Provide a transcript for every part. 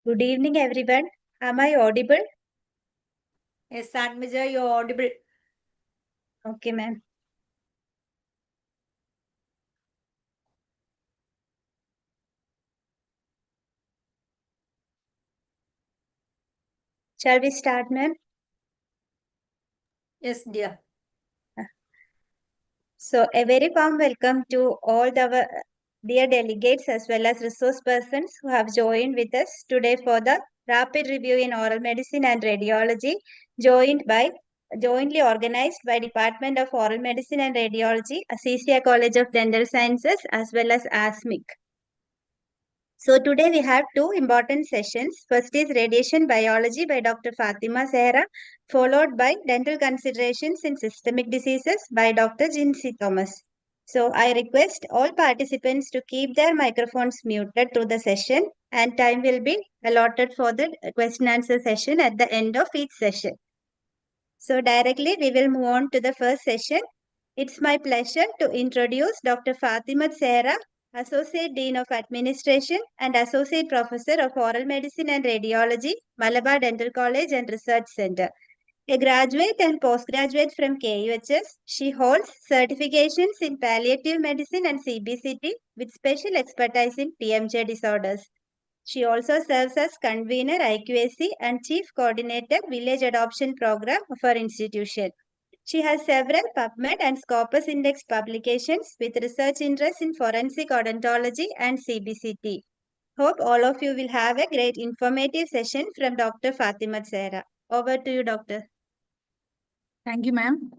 Good evening, everyone. Am I audible? Yes, Sanmija, you're audible. Okay, ma'am. Shall we start, ma'am? Yes, dear. So, a very warm welcome to all the dear delegates as well as resource persons who have joined with us today for the rapid review in oral medicine and radiology, jointly organized by Department of Oral Medicine and Radiology, Assisia College of Dental Sciences, as well as ASMIC. So today we have two important sessions. First is radiation biology by Dr. Fatima Zehra, followed by dental considerations in systemic diseases by Dr. Jinsi Thomas. So I request all participants to keep their microphones muted through the session, and time will be allotted for the question answer session at the end of each session. So directly we will move on to the first session. It's my pleasure to introduce Dr. Fatima Zehra, Associate Dean of Administration and Associate Professor of Oral Medicine and Radiology, Malabar Dental College and Research Center. A graduate and postgraduate from KUHS, she holds certifications in palliative medicine and CBCT with special expertise in TMJ disorders. She also serves as convener IQAC and chief coordinator Village Adoption Program of her institution. She has several PubMed and Scopus Index publications with research interests in forensic odontology and CBCT. Hope all of you will have a great informative session from Dr. Fatima Zehra. Over to you, Doctor. Thank you, ma'am.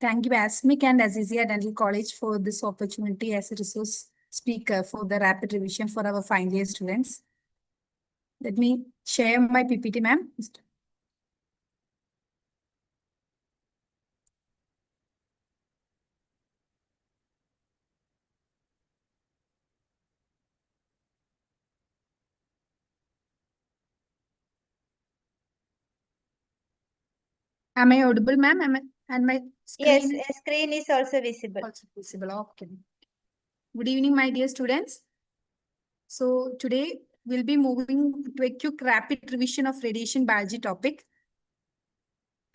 Thank you, ASMIC and Azizia Dental College for this opportunity as a resource speaker for the rapid revision for our final year students. Let me share my PPT, ma'am. Am I audible, ma'am? And my screen? Yes, screen is also visible. Also visible. Okay. Good evening, my dear students. So today we'll be moving to a quick rapid revision of radiation biology topic.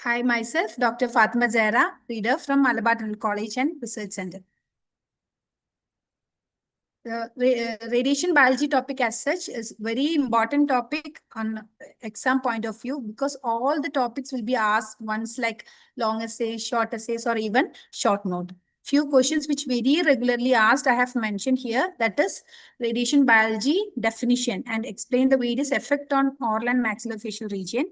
Hi, myself, Dr. Fatima Zehra, reader from Malabar Dental College and Research Center. The radiation biology topic as such is very important topic on exam point of view because all the topics will be asked once like long essays, short essays, or even short note. Few questions which very regularly asked I have mentioned here, that is radiation biology definition and explain the various effect on oral and maxillofacial region.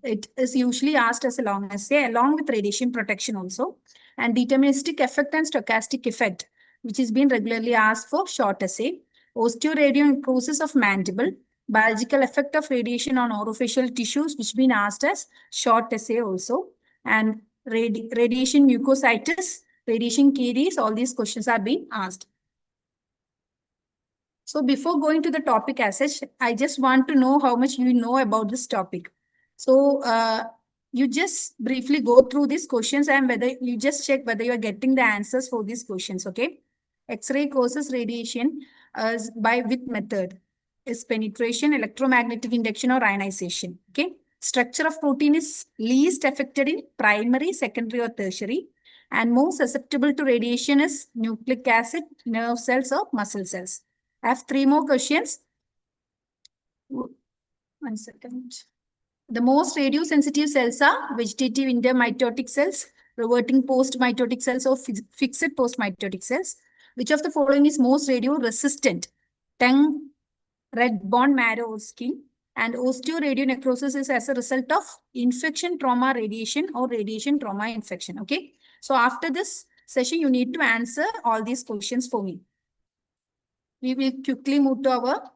It is usually asked as a long essay along with radiation protection also, and deterministic effect and stochastic effect, which is being regularly asked for short essay. Osteoradiocrosis of mandible, biological effect of radiation on orofacial tissues, which been asked as short essay also, and radiation mucositis, radiation caries, all these questions are being asked. So before going to the topic as such, I just want to know how much you know about this topic. So you just briefly go through these questions and whether you just check whether you are getting the answers for these questions, okay? X-ray causes radiation by which method? Is penetration, electromagnetic induction, or ionization, okay? Structure of protein is least affected in primary, secondary, or tertiary. And more susceptible to radiation is nucleic acid, nerve cells, or muscle cells. I have three more questions. 1 second. The most radiosensitive cells are vegetative intermitotic cells, reverting post-mitotic cells, or fixed post-mitotic cells. Which of the following is most radio-resistant? Tongue, red bone marrow or skin. And osteoradionecrosis is as a result of infection trauma radiation or radiation trauma infection. Okay. So after this session, you need to answer all these questions for me. We will quickly move to our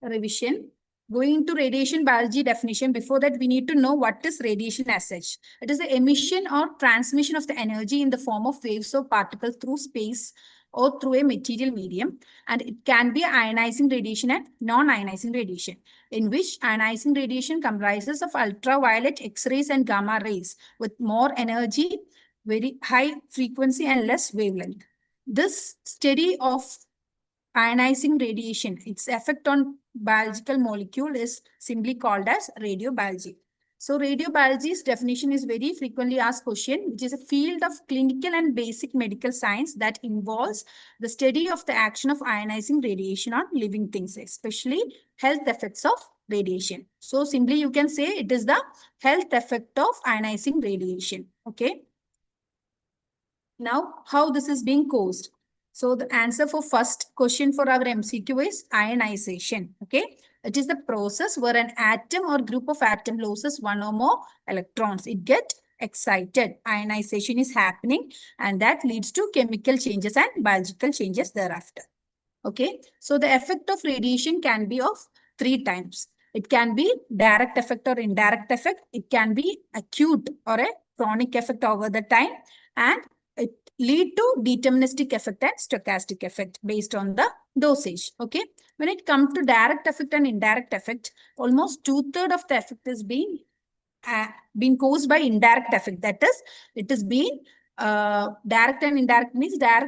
revision. Going into radiation biology definition, before that, we need to know what is radiation as such. It is the emission or transmission of the energy in the form of waves or particles through space or through a material medium. And it can be ionizing radiation and non-ionizing radiation, in which ionizing radiation comprises of ultraviolet, X-rays, and gamma rays with more energy, very high frequency, and less wavelength. this study of ionizing radiation, its effect on biological molecule is simply called as radiobiology. So radiobiology's definition is very frequently asked question, which is a field of clinical and basic medical science that involves the study of the action of ionizing radiation on living things, especially health effects of radiation. So simply you can say it is the health effect of ionizing radiation. Okay. Now, how this is being caused? So the answer for first question for our MCQ is ionization. Okay. It is the process where an atom or group of atom loses one or more electrons. It gets excited. Ionization is happening and that leads to chemical changes and biological changes thereafter. Okay. So the effect of radiation can be of 3 types. It can be direct effect or indirect effect. It can be acute or a chronic effect over the time, and it lead to deterministic effect and stochastic effect based on the dosage. Okay. When it comes to direct effect and indirect effect, almost 2/3 of the effect is being caused by indirect effect. That is, it is being direct and indirect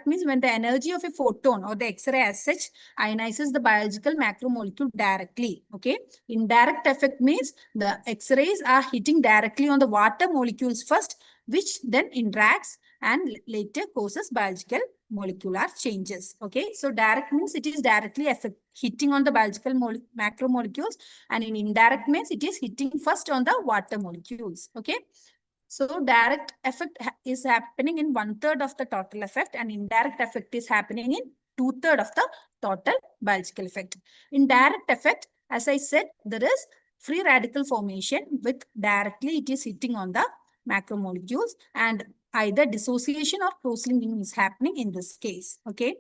means when the energy of a photon or the X-ray as such ionizes the biological macromolecule directly. Okay. Indirect effect means the X-rays are hitting directly on the water molecules first, which then interacts and later causes biological molecular changes. Okay. So direct means it is directly hitting on the biological macromolecules, and in indirect means it is hitting first on the water molecules. Okay. So direct effect is happening in 1/3 of the total effect, and indirect effect is happening in 2/3 of the total biological effect. In direct effect, as I said, there is free radical formation with directly it is hitting on the macromolecules, and either dissociation or cross-linking is happening in this case. Okay.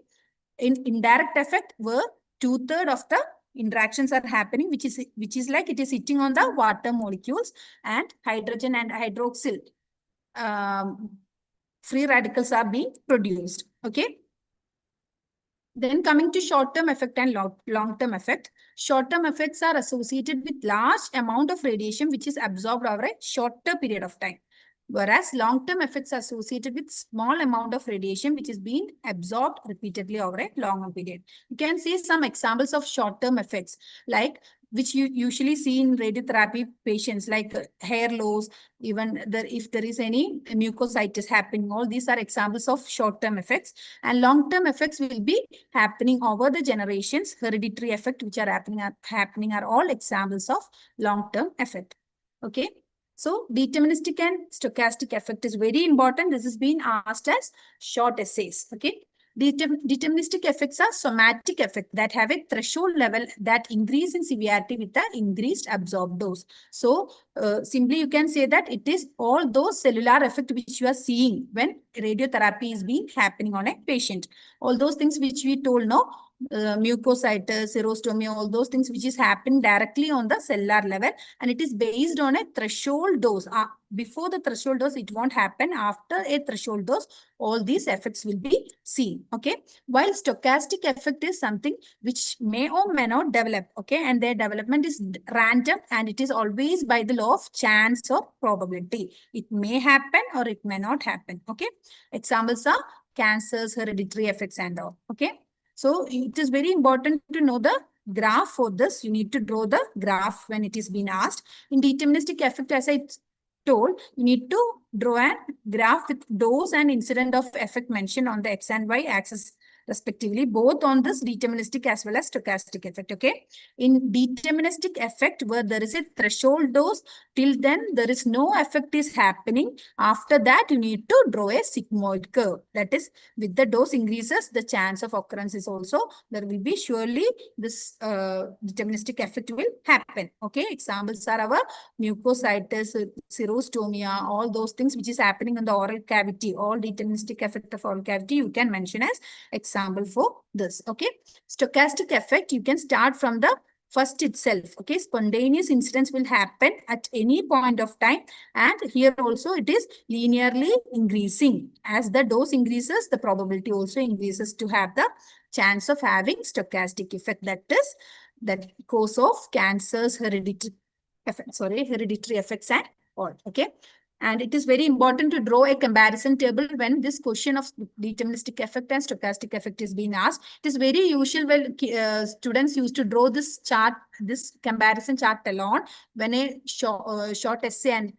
In indirect effect, where 2/3 of the interactions are happening, which is like it is hitting on the water molecules, and hydrogen and hydroxyl free radicals are being produced. Okay. Then coming to short-term effect and long-term effect. Short-term effects are associated with large amount of radiation which is absorbed over a shorter period of time, whereas long-term effects are associated with small amount of radiation which is being absorbed repeatedly over a longer period. You can see some examples of short-term effects, like which you usually see in radiotherapy patients, like hair loss, even if there is any mucositis happening. All these are examples of short-term effects, and long-term effects will be happening over the generations. Hereditary effect which are happening are all examples of long-term effect. Okay. So deterministic and stochastic effect is very important. This is being asked as short essays. Okay. Deterministic effects are somatic effects that have a threshold level that increase in severity with the increased absorbed dose. So simply you can say that it is all those cellular effects which you are seeing when radiotherapy is being happening on a patient. All those things which we told now, mucositis, xerostomia, all those things which is happening directly on the cellular level, and it is based on a threshold dose. Before the threshold dose, it won't happen. After a threshold dose, all these effects will be seen. Okay. While stochastic effect is something which may or may not develop. Okay. And their development is random, and it is always by the law of chance or probability. It may happen or it may not happen. Okay. Examples are cancers, hereditary effects, and all. Okay. So it is very important to know the graph for this. You need to draw the graph when it is being asked. In deterministic effect, as I told, you need to draw a graph with dose and incident of effect mentioned on the X and Y axis respectively, both on this deterministic as well as stochastic effect. Okay. In deterministic effect, where there is a threshold dose, till then there is no effect is happening. After that, you need to draw a sigmoid curve. That is, with the dose increases, the chance of occurrence is also, there will be surely this deterministic effect will happen. Okay. Examples are our mucositis, xerostomia, all those things which is happening in the oral cavity. All deterministic effect of oral cavity you can mention as example for this. Okay. Stochastic effect, you can start from the first itself. Okay. Spontaneous incidence will happen at any point of time, and here also it is linearly increasing. As the dose increases, the probability also increases to have the chance of having stochastic effect. That is the cause of cancers, hereditary effects and all. Okay. And it is very important to draw a comparison table when this question of deterministic effect and stochastic effect is being asked. It is very usual when students used to draw this chart, this comparison chart alone when a short essay and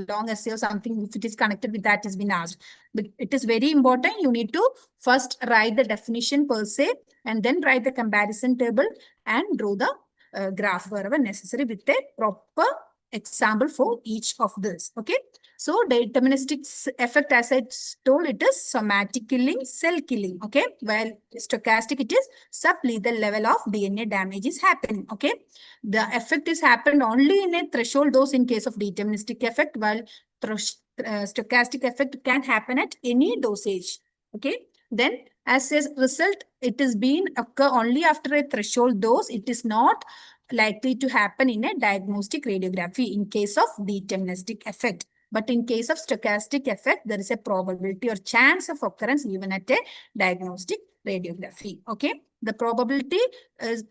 long essay or something, if it is connected with that, is being asked. But it is very important. You need to first write the definition per se and then write the comparison table and draw the graph wherever necessary with a proper example for each of this. Okay. So deterministic effect, as I told, it is somatic killing, cell killing. Okay. While stochastic, it is sublethal level of DNA damage is happening. Okay. The effect is happened only in a threshold dose in case of deterministic effect, while stochastic effect can happen at any dosage. Okay. Then as a result, it is being occur only after a threshold dose. It is not likely to happen in a diagnostic radiography in case of deterministic effect. But in case of stochastic effect, there is a probability or chance of occurrence even at a diagnostic radiography. Okay. The probability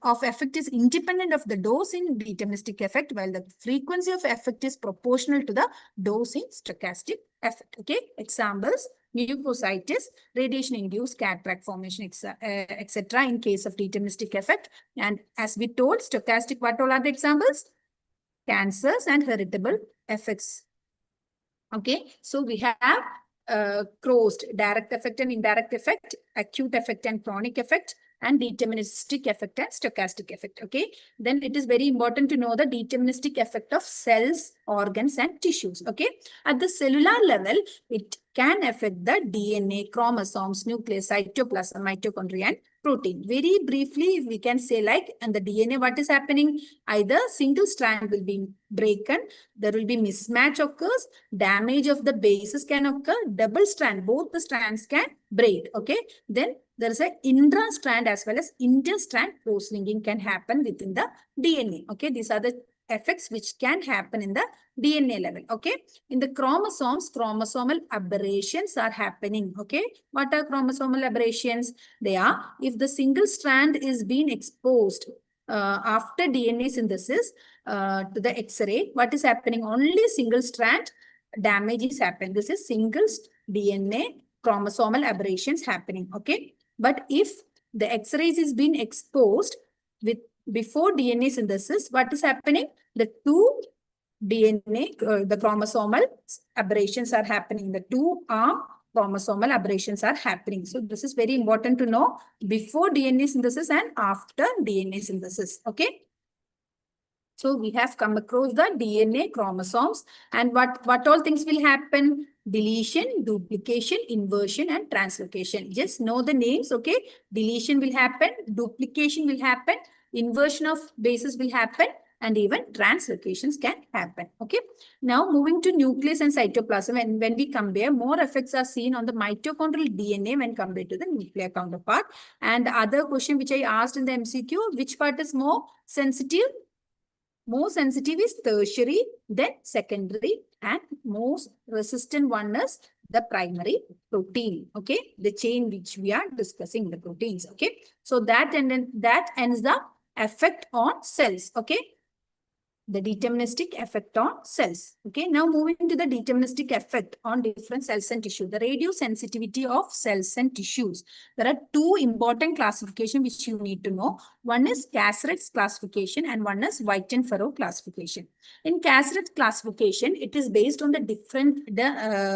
of effect is independent of the dose in deterministic effect, while the frequency of effect is proportional to the dose in stochastic effect. Okay. Examples: mucositis, radiation-induced cataract formation, etc. in case of deterministic effect. And as we told, stochastic, what all are the examples? Cancers and heritable effects. Okay, so we have crossed direct effect and indirect effect, acute effect and chronic effect, and deterministic effect and stochastic effect. Okay, then it is very important to know the deterministic effect of cells, organs, and tissues. Okay, at the cellular level, it can affect the DNA, chromosomes, nucleus, cytoplasm, mitochondria, and protein. Very briefly, we can say like, and the DNA, what is happening? Either single strand will be broken, there will be mismatch occurs, damage of the bases can occur, double strand, both the strands can break. Okay, then there is a intra-strand as well as inter-strand cross-linking can happen within the DNA. Okay, these are the effects which can happen in the DNA level. Okay, in the chromosomes, chromosomal aberrations are happening. Okay, what are chromosomal aberrations? They are if the single strand is being exposed after DNA synthesis to the X-ray, what is happening? Only single strand damage is happening. This is single DNA chromosomal aberrations happening. Okay, but if the X-rays is being exposed with before DNA synthesis, what is happening? The two DNA, the chromosomal aberrations are happening. The two-arm chromosomal aberrations are happening. So this is very important to know before DNA synthesis and after DNA synthesis. Okay. So we have come across the DNA chromosomes, and what all things will happen? Deletion, duplication, inversion, and translocation. Just know the names. Okay. Deletion will happen, duplication will happen, inversion of bases will happen, and even translocations can happen. Okay. Now moving to nucleus and cytoplasm, and when we compare, more effects are seen on the mitochondrial DNA when compared to the nuclear counterpart. And the other question which I asked in the MCQ, which part is more sensitive? More sensitive is tertiary, then secondary, and most resistant one is the primary protein. Okay, the chain which we are discussing, the proteins. Okay, so that ends the effect on cells. Okay, the deterministic effect on cells. Okay, now moving to the deterministic effect on different cells and tissue. The radiosensitivity of cells and tissues. There are two important classifications which you need to know. One is Casaret's classification and one is White and Furrow classification. In Casaret's classification, it is based on the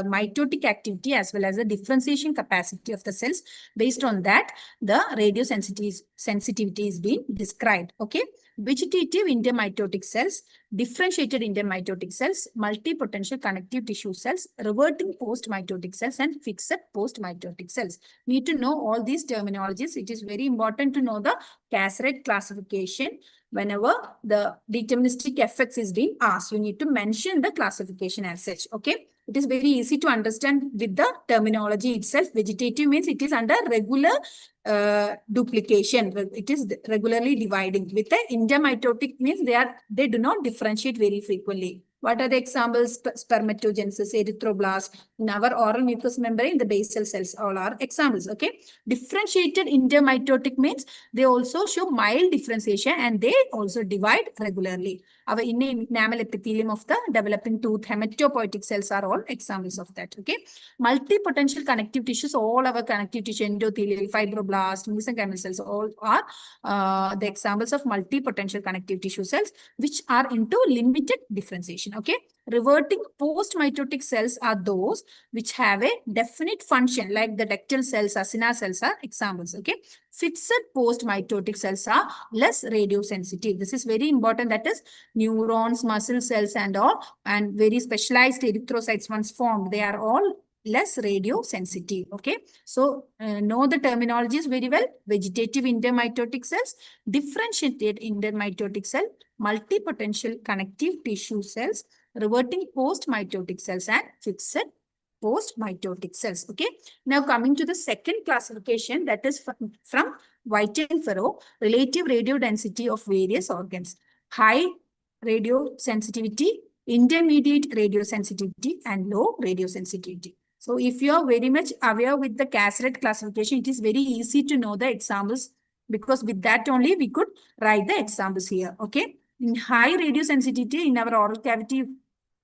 mitotic activity as well as the differentiation capacity of the cells. Based on that, the radiosensitivity is being described. Okay. Vegetative intermitotic cells, differentiated intermitotic cells, multipotential connective tissue cells, reverting post-mitotic cells, and fixed post-mitotic cells. Need to know all these terminologies. It is very important to know the Casaret classification. Whenever the deterministic effects is being asked, you need to mention the classification as such. Okay. It is very easy to understand with the terminology itself. Vegetative means it is under regular duplication. It is regularly dividing. With the intermitotic means they do not differentiate very frequently. What are the examples? Spermatogenesis, erythroblast, In our oral mucous membrane, the basal cells all are examples. Okay. Differentiated intermitotic means they also show mild differentiation and they also divide regularly. Our enamel epithelium of the developing tooth hematopoietic cells are all examples of that. Okay. Multipotential connective tissues, all our connective tissue, endothelial, fibroblast, mesenchymal cells, all are the examples of multipotential connective tissue cells which are into limited differentiation. Okay. Reverting post-mitotic cells are those which have a definite function, like the ductal cells, acina cells are examples. Okay. Fixed post-mitotic cells are less radiosensitive. This is very important. That is neurons, muscle cells and all, and very specialized erythrocytes once formed, they are all less radiosensitive. Okay. So know the terminologies very well. Vegetative intermitotic cells, differentiated intermitotic cell, multipotential connective tissue cells, reverting post-mitotic cells and fixed post-mitotic cells. Okay. Now coming to the second classification, that is from White and Farrow, relative radiodensity of various organs. High radiosensitivity, intermediate radiosensitivity and low radiosensitivity. So if you are very much aware with the Casaret classification, it is very easy to know the examples because with that only we could write the examples here. Okay. In high radiosensitivity in our oral cavity,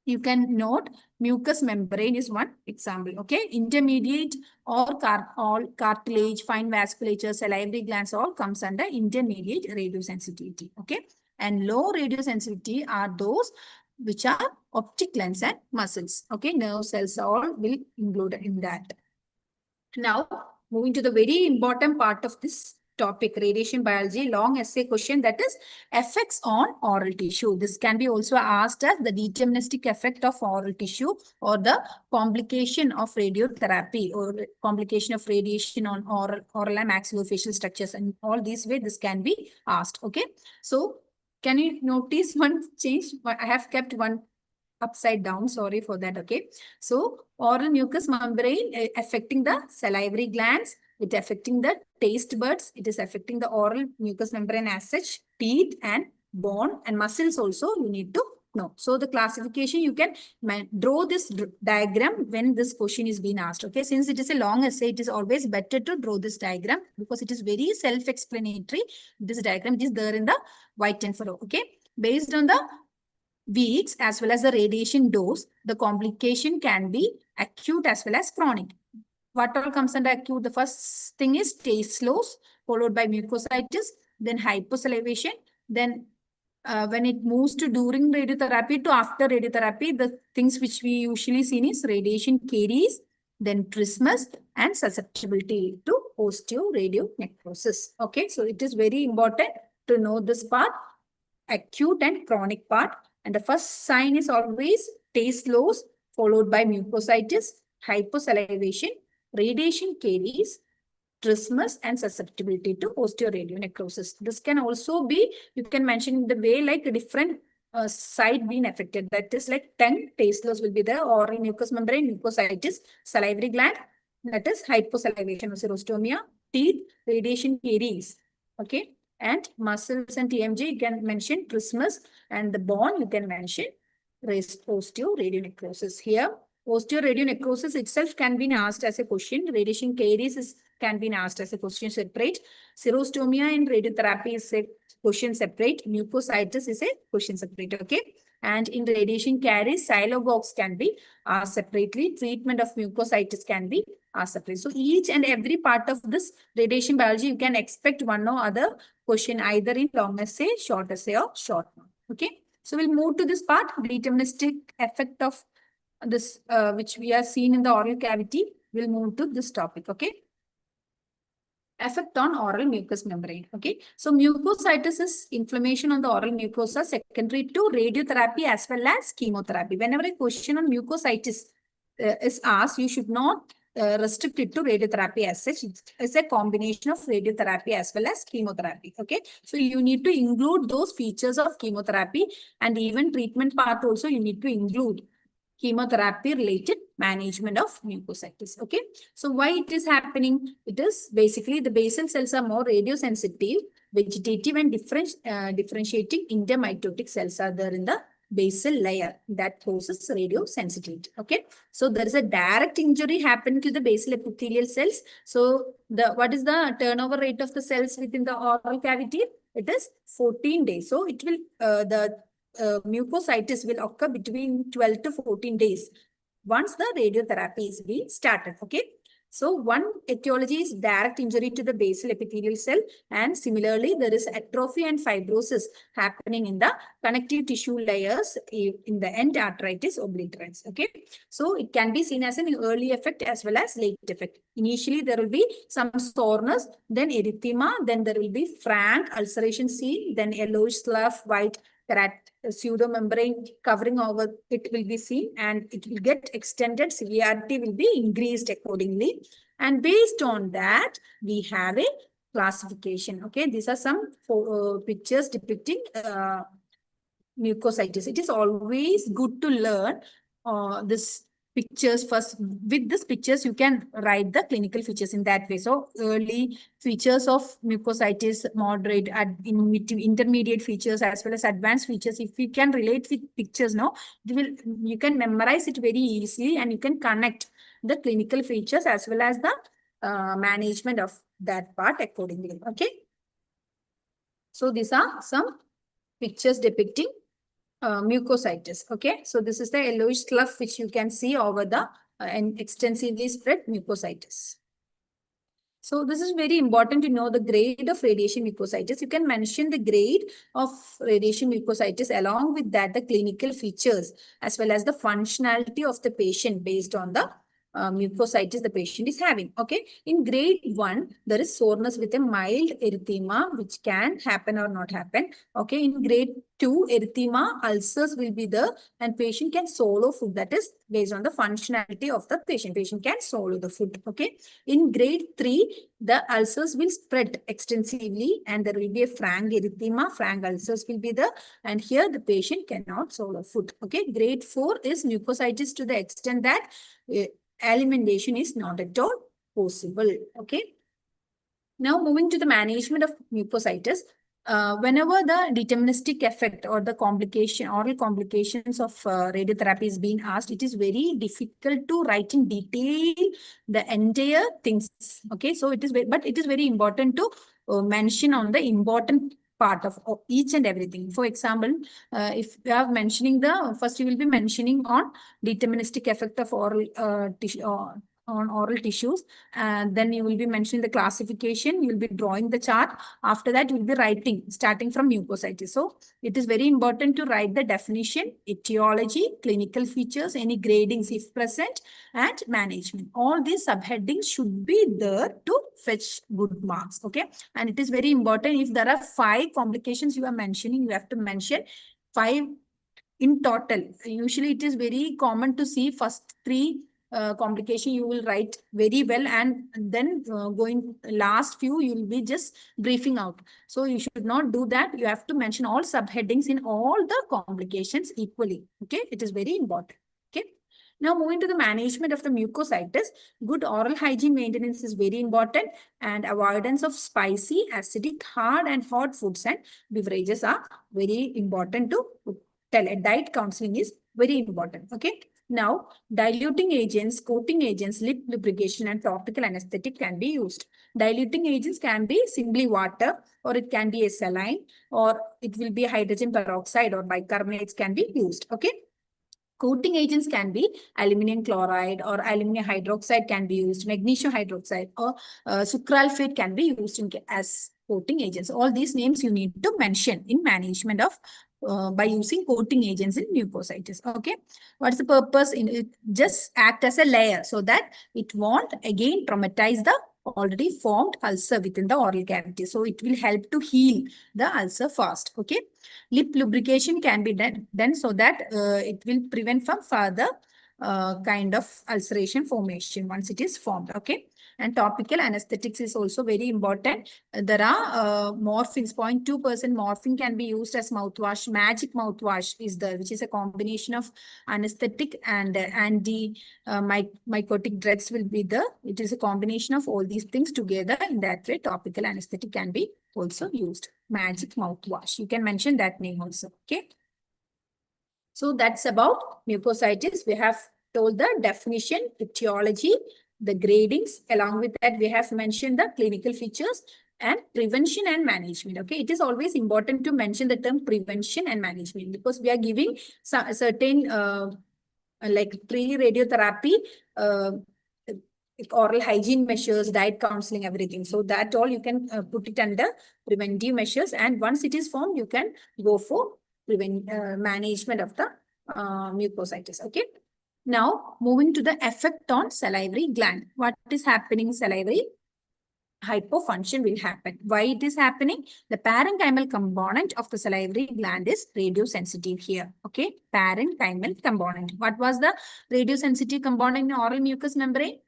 you can note mucous membrane is one example. Okay. Intermediate or all cartilage, fine vasculature, salivary glands all comes under intermediate radiosensitivity. Okay. And low radiosensitivity are those which are optic lens and muscles. Okay. Nerve cells all will include in that. Now moving to the very important part of this topic, radiation biology, long essay question, that is effects on oral tissue. This can be also asked as the deterministic effect of oral tissue or the complication of radiotherapy or complication of radiation on oral and maxillofacial structures, and all these way this can be asked. Okay. So can you notice one change? I have kept one upside down. Sorry for that. Okay. So oral mucous membrane affecting the salivary glands, it affecting the taste buds, it is affecting the oral mucous membrane as such, teeth and bone and muscles also you need to know. So the classification, you can draw this diagram when this question is being asked. Okay. Since it is a long essay, it is always better to draw this diagram because it is very self-explanatory. This diagram, it is there in the White and Farrow. Okay. Based on the weeks as well as the radiation dose, the complication can be acute as well as chronic. What all comes under acute? The first thing is taste loss, followed by mucositis, then hyposalivation. Then when it moves to during radiotherapy to after radiotherapy, the things which we usually see is radiation caries, then trismus and susceptibility to osteoradionecrosis. Okay, so it is very important to know this part, acute and chronic part. And the first sign is always taste loss, followed by mucositis, hyposalivation, radiation caries, trismus, and susceptibility to osteoradionecrosis. This can also be, you can mention the way like a different side being affected. That is like tongue, taste loss will be there, oral mucous membrane, mucositis, salivary gland, that is hyposalivation or xerostomia, teeth, radiation caries. Okay. And muscles and TMJ, you can mention trismus, and the bone, you can mention osteoradionecrosis. Here, osteoradionecrosis itself can be asked as a question. Radiation caries can be asked as a question separate. Xerostomia in radiotherapy is a question separate. Mucositis is a question separate. Okay. And in radiation caries, xylogox can be asked separately. Treatment of mucositis can be asked separately. So each and every part of this radiation biology, you can expect one or other question either in long essay, short essay or short note. Okay. So we'll move to this part, deterministic effect of this, which we are seeing in the oral cavity. We'll move to this topic. Okay. Effect on oral mucous membrane. Okay. So mucositis is inflammation on the oral mucosa secondary to radiotherapy as well as chemotherapy. Whenever a question on mucositis is asked, you should not restrict it to radiotherapy as such. It's a combination of radiotherapy as well as chemotherapy. Okay. So you need to include those features of chemotherapy, and even treatment part also you need to include chemotherapy related management of mucositis. Okay. So why it is happening? It is basically the basal cells are more radiosensitive, vegetative and differentiating intermitotic cells are there in the basal layer that causes radiosensitivity. Okay, so there is a direct injury happening to the basal epithelial cells. So what is the turnover rate of the cells within the oral cavity? It is 14 days. So it will mucositis will occur between 12 to 14 days once the radiotherapy is being started. Okay. So one etiology is direct injury to the basal epithelial cell, and similarly there is atrophy and fibrosis happening in the connective tissue layers in the end arteritis obliterans. Okay, so it can be seen as an early effect as well as late effect. Initially there will be some soreness, then erythema, then there will be frank ulceration seen, then yellowish slough, white pseudomembrane covering over it will be seen, and it will get extended. Severity will be increased accordingly. And based on that, we have a classification. Okay, these are some pictures depicting mucositis. It is always good to learn this pictures first. With these pictures, you can write the clinical features in that way. So early features of mucositis, moderate, intermediate features, as well as advanced features. If you can relate with pictures, no, you can memorize it very easily, and you can connect the clinical features as well as the management of that part accordingly. Okay. So these are some pictures depicting mucositis. Okay, so this is the yellowish slough which you can see over the and extensively spread mucositis. So this is very important to know the grade of radiation mucositis. You can mention the grade of radiation mucositis, along with that the clinical features as well as the functionality of the patient based on the mucositis the patient is having. Okay, in grade 1, there is soreness with a mild erythema, which can happen or not happen. Okay, in grade 2, erythema, ulcers will be there, and patient can swallow food. That is based on the functionality of the patient. Patient can swallow the food. Okay, in grade 3, the ulcers will spread extensively, and there will be a frank erythema. Frank ulcers will be there, and here the patient cannot swallow food. Okay, grade 4 is mucositis to the extent that alimentation is not at all possible. Okay. Now moving to the management of mucositis, whenever the deterministic effect or the complication, oral complications of radiotherapy is being asked, it is very difficult to write in detail the entire things. Okay, so it is but it is very important to mention on the important part of each and everything. For example, if you are mentioning first you will be mentioning on deterministic effect of oral tissue on oral tissues, and then you will be mentioning the classification. You will be drawing the chart. After that, you will be writing starting from mucositis. So it is very important to write the definition, etiology, clinical features, any gradings if present, and management. All these subheadings should be there to fetch good marks. Okay, and it is very important, if there are 5 complications you are mentioning, you have to mention 5 in total. Usually it is very common to see first 3 complication you will write very well, and then going last few you will be just briefing out. So you should not do that. You have to mention all subheadings in all the complications equally. Okay, it is very important. Okay, now moving to the management of the mucositis, good oral hygiene maintenance is very important, and avoidance of spicy, acidic, hard and hot foods and beverages are very important to tell. A diet counseling is very important. Okay. Now, diluting agents, coating agents, lip lubrication, and topical anesthetic can be used. Diluting agents can be simply water, or it can be a saline, or it will be hydrogen peroxide or bicarbonates can be used. Okay. Coating agents can be aluminum chloride or aluminum hydroxide can be used, magnesium hydroxide or sucralfate can be used as coating agents. All these names you need to mention in management of by using coating agents in mucositis. Okay, what's the purpose? In it just act as a layer so that it won't again traumatize the already formed ulcer within the oral cavity. So it will help to heal the ulcer fast. Okay, lip lubrication can be done so that it will prevent from further kind of ulceration formation once it is formed. Okay, and topical anesthetics is also very important. There are morphines, 0.2% morphine can be used as mouthwash. Magic mouthwash is there, which is a combination of anesthetic and mycotic drugs will be there. It is a combination of all these things together. In that way, topical anesthetic can be also used. Magic mouthwash. You can mention that name also. Okay. So that's about mucositis. We have told the definition, etiology, the gradings. Along with that, we have mentioned the clinical features and prevention and management. Okay, it is always important to mention the term prevention and management because we are giving certain like pre-radiotherapy, oral hygiene measures, diet counseling, everything. So that all you can put it under preventive measures. And once it is formed, you can go for management of the mucositis. Okay. Now moving to the effect on salivary gland. What is happening in salivary? Hypofunction will happen. Why it is happening? The parenchymal component of the salivary gland is radiosensitive here. Okay, parenchymal component. What was the radiosensitive component in oral mucous membrane?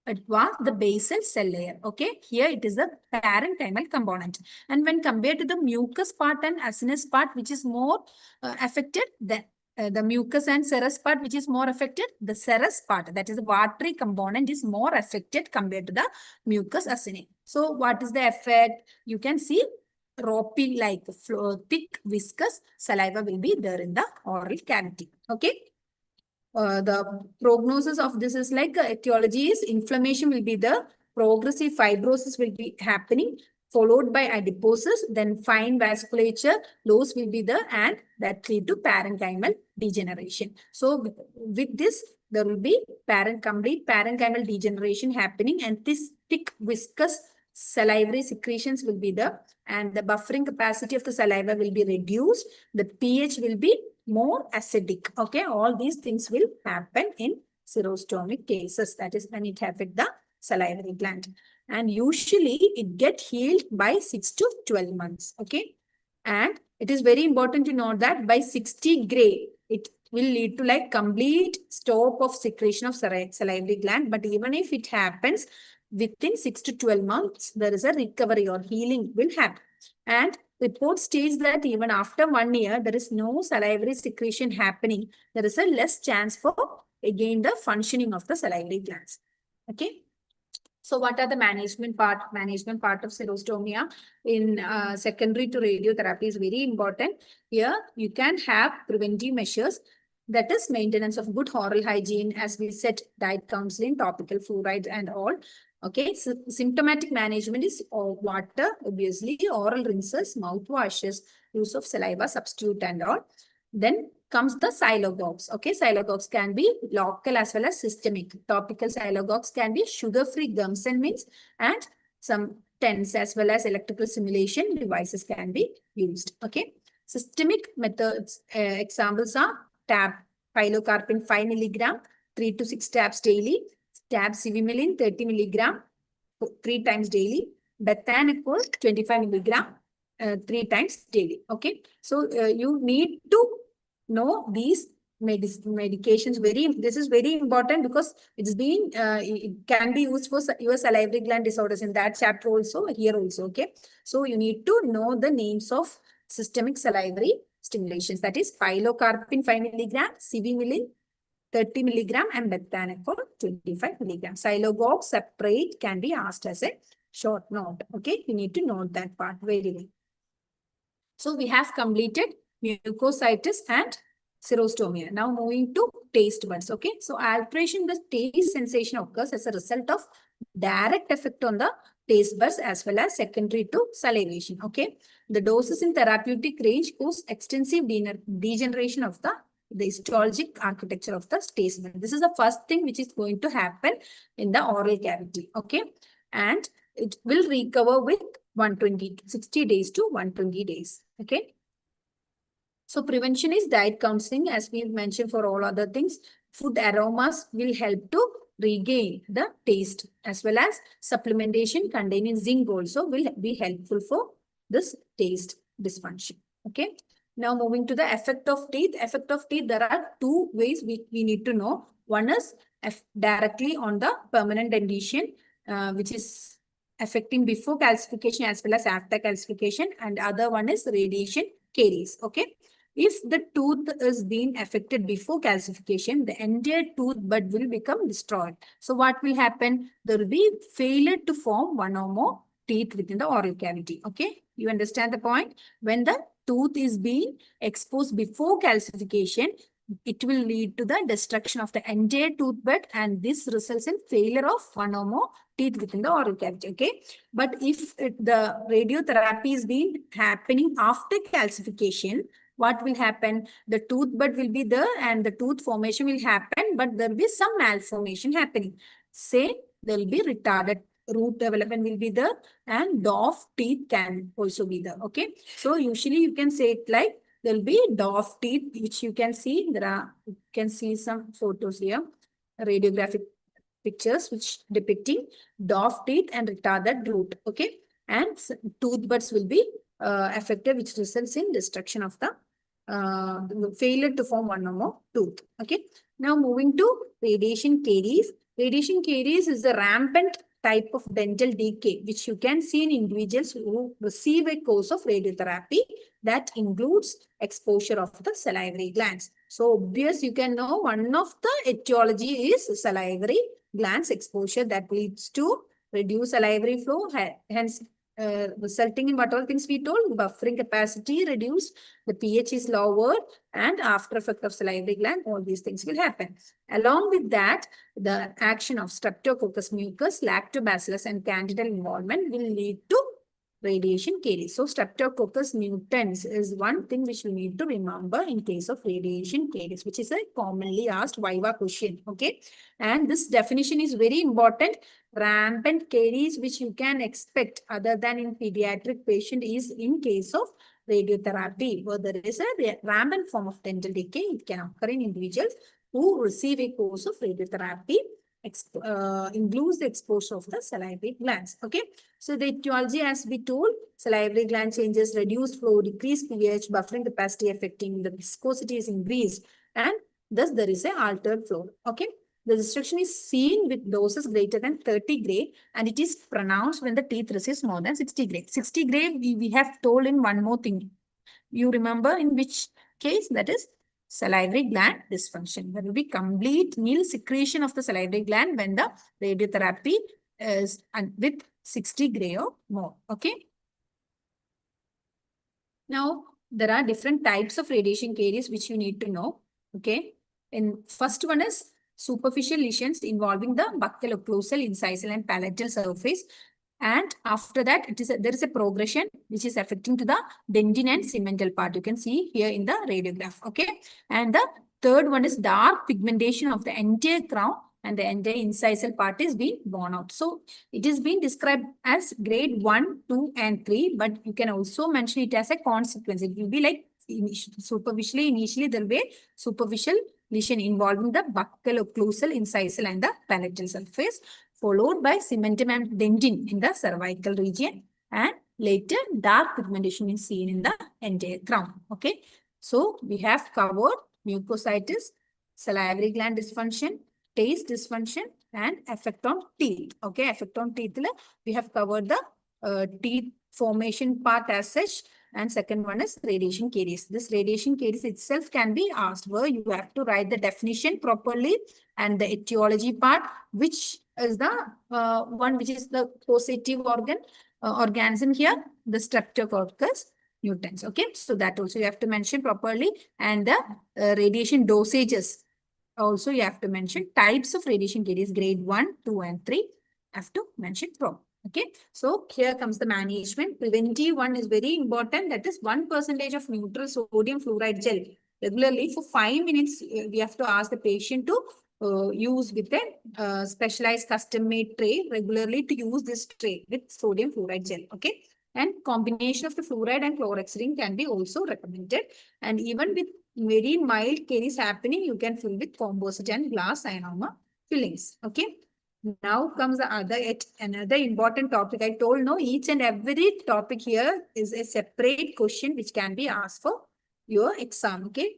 It was the basal cell layer. Okay, here it is the parenchymal component. And when compared to the mucus part and acinous part, which is more affected, the mucus and serous part, which is more affected, the serous part, that is the watery component, is more affected compared to the mucus acini. So what is the effect? You can see ropey like thick viscous saliva will be there in the oral cavity. Okay. The prognosis of this is like etiology is inflammation will be the progressive fibrosis will be happening, followed by adiposis, then fine vasculature loss will be there, and that lead to parenchymal degeneration. So with this, there will be complete parenchymal degeneration happening, and this thick viscous salivary secretions will be there, and the buffering capacity of the saliva will be reduced. The pH will be more acidic. Okay, all these things will happen in xerostomic cases. That is when it affects the salivary gland. And usually it get healed by 6 to 12 months. Okay, and it is very important to note that by 60 gray, it will lead to like complete stop of secretion of salivary gland. But even if it happens within 6 to 12 months, there is a recovery or healing will happen. And report states that even after 1 year, there is no salivary secretion happening. There is a less chance for again the functioning of the salivary glands. Okay. So what are the management part? Management part of xerostomia in secondary to radiotherapy is very important. Here you can have preventive measures. That is maintenance of good oral hygiene, as we said, diet counseling, topical fluoride and all. Okay, so symptomatic management is water, obviously, oral rinses, mouth washes, use of saliva substitute and all. Then comes the xylogogues. Okay, xylogogues can be local as well as systemic. Topical xylogogues can be sugar-free gums and mints, and some TENS as well as electrical stimulation devices can be used. Okay, systemic methods, examples are tab, pilocarpine 5 milligram, 3 to 6 tabs daily, tab civimelin 30 milligram, 3 times daily, bethanacol 25 milligram, 3 times daily. Okay, so you need to know these medications. This is very important because it's been it can be used for your salivary gland disorders in that chapter also, here also. Okay, so you need to know the names of systemic salivary stimulations, that is pilocarpine 5 milligram, civimelin 30 milligram, and bethanacol 25 milligram. Xylogogue separate can be asked as a short note. Okay, you need to note that part very well. So we have completed mucositis and xerostomia. Now moving to taste buds. Okay, so alteration in the taste sensation occurs as a result of direct effect on the taste buds as well as secondary to salivation. Okay, the doses in therapeutic range cause extensive degeneration of the histologic architecture of the taste bud. This is the first thing which is going to happen in the oral cavity. Okay, and it will recover with 60 days to 120 days. Okay. So prevention is diet counseling, as we mentioned for all other things. Food aromas will help to regain the taste, as well as supplementation containing zinc also will be helpful for this taste dysfunction. Okay. Now moving to the effect of teeth. Effect of teeth, there are 2 ways we need to know. One is directly on the permanent dentition, which is affecting before calcification as well as after calcification, and other one is radiation caries. Okay, if the tooth is being affected before calcification, the entire tooth bud will become destroyed. So what will happen? There will be failure to form 1 or more teeth within the oral cavity. Okay, you understand the point? When the tooth is being exposed before calcification, it will lead to the destruction of the entire tooth bed, and this results in failure of one or more teeth within the oral cavity. Okay, but if the radiotherapy is being happening after calcification, what will happen? The tooth bud will be there and the tooth formation will happen, but there will be some malformation happening. Say there will be retarded root development will be there, and dwarf teeth can also be there. Okay, so usually you can say it like there will be dwarf teeth, which you can see. You can see some photos here, radiographic pictures which depicting dwarf teeth and retarded root. Okay, and tooth buds will be affected, which results in destruction of the failure to form one or more tooth. Okay, now moving to radiation caries. Radiation caries is a rampant type of dental decay, which you can see in individuals who receive a course of radiotherapy that includes exposure of the salivary glands. So obvious, you can know one of the etiology is salivary glands exposure that leads to reduced salivary flow, hence resulting in what all things we told, buffering capacity reduced, the pH is lower, and after effect of salivary gland, all these things will happen. Along with that, the action of Streptococcus mucus, Lactobacillus, and Candida involvement will lead to radiation caries. So Streptococcus mutans is one thing which we need to remember in case of radiation caries, which is a commonly asked viva question. Okay, and this definition is very important. Rampant caries which you can expect other than in pediatric patient is in case of radiotherapy, where there is a rampant form of dental decay. It can occur in individuals who receive a course of radiotherapy includes the exposure of the salivary glands. Okay, so the etiology, as we told, salivary gland changes, reduced flow, decreased pH, buffering capacity affecting the viscosity is increased, and thus there is a altered flow. Okay, the destruction is seen with doses greater than 30 gray, and it is pronounced when the teeth receives more than 60 gray. 60 gray, we have told in one more thing. You remember in which case? That is salivary gland dysfunction. There will be complete nil secretion of the salivary gland when the radiotherapy is with 60 gray or more. Okay. Now, there are different types of radiation caries which you need to know. Okay. And first one is superficial lesions involving the buccal, occlusal, incisal, and palatal surface. And after that, there is a progression which is affecting to the dentin and cemental part. You can see here in the radiograph. Okay. And the third one is dark pigmentation of the entire crown, and the entire incisal part is being worn out. So it is being described as grade 1, 2, and 3, but you can also mention it as a consequence. It will be like superficially, initially there will be a superficial lesion involving the buccal, occlusal, incisal, and the palatal surface, followed by cementum and dentin in the cervical region, and later dark pigmentation is seen in the entire crown. Okay, so we have covered mucositis, salivary gland dysfunction, taste dysfunction, and effect on teeth. Okay, effect on teeth, we have covered the teeth formation part as such. And second one is radiation caries. This radiation caries itself can be asked, where you have to write the definition properly and the etiology part, which is the one which is the causative organism here, the Streptococcus mutans. Okay, so that also you have to mention properly, and the radiation dosages also you have to mention. Types of radiation caries, grade 1, 2, and 3 have to mention properly. Okay, so here comes the management. Preventive one is very important. That is 1% of neutral sodium fluoride gel regularly for 5 minutes. We have to ask the patient to use with a specialized custom-made tray regularly, to use this tray with sodium fluoride gel. Okay, and combination of the fluoride and chlorhexidine can be also recommended. And even with very mild caries happening, you can fill with composite and glass ionoma fillings. Okay. Now comes the another important topic. I told no, each and every topic here is a separate question which can be asked for your exam. Okay,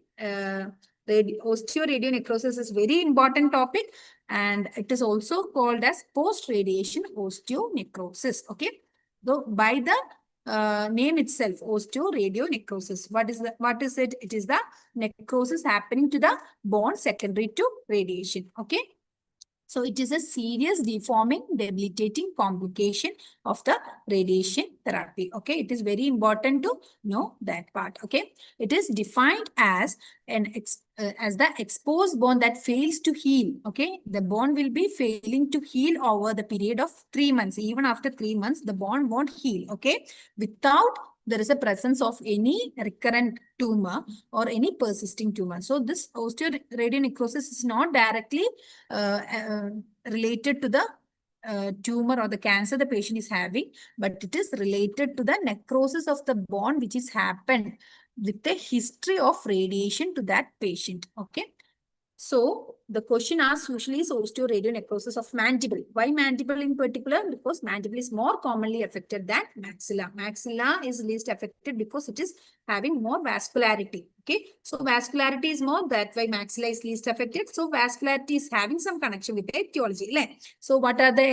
osteoradionecrosis is very important topic, and it is also called as post-radiation osteonecrosis. Okay, so by the name itself, osteoradionecrosis. What is it? It is the necrosis happening to the bone secondary to radiation. Okay. So it is a serious deforming, debilitating complication of the radiation therapy. Okay, it is very important to know that part. Okay, it is defined as as the exposed bone that fails to heal. Okay, the bone will be failing to heal over the period of 3 months. Even after 3 months, the bone won't heal. Okay, without there is a presence of any recurrent tumor or any persisting tumor. So this osteoradionecrosis is not directly related to the tumor or the cancer the patient is having, but it is related to the necrosis of the bone which is happened with a history of radiation to that patient. Okay. So the question asked usually is osteoradionecrosis of mandible. Why mandible in particular? Because mandible is more commonly affected than maxilla. Maxilla is least affected because it is having more vascularity. Okay, so vascularity is more, that why maxilla is least affected. So vascularity is having some connection with the etiology. So what are the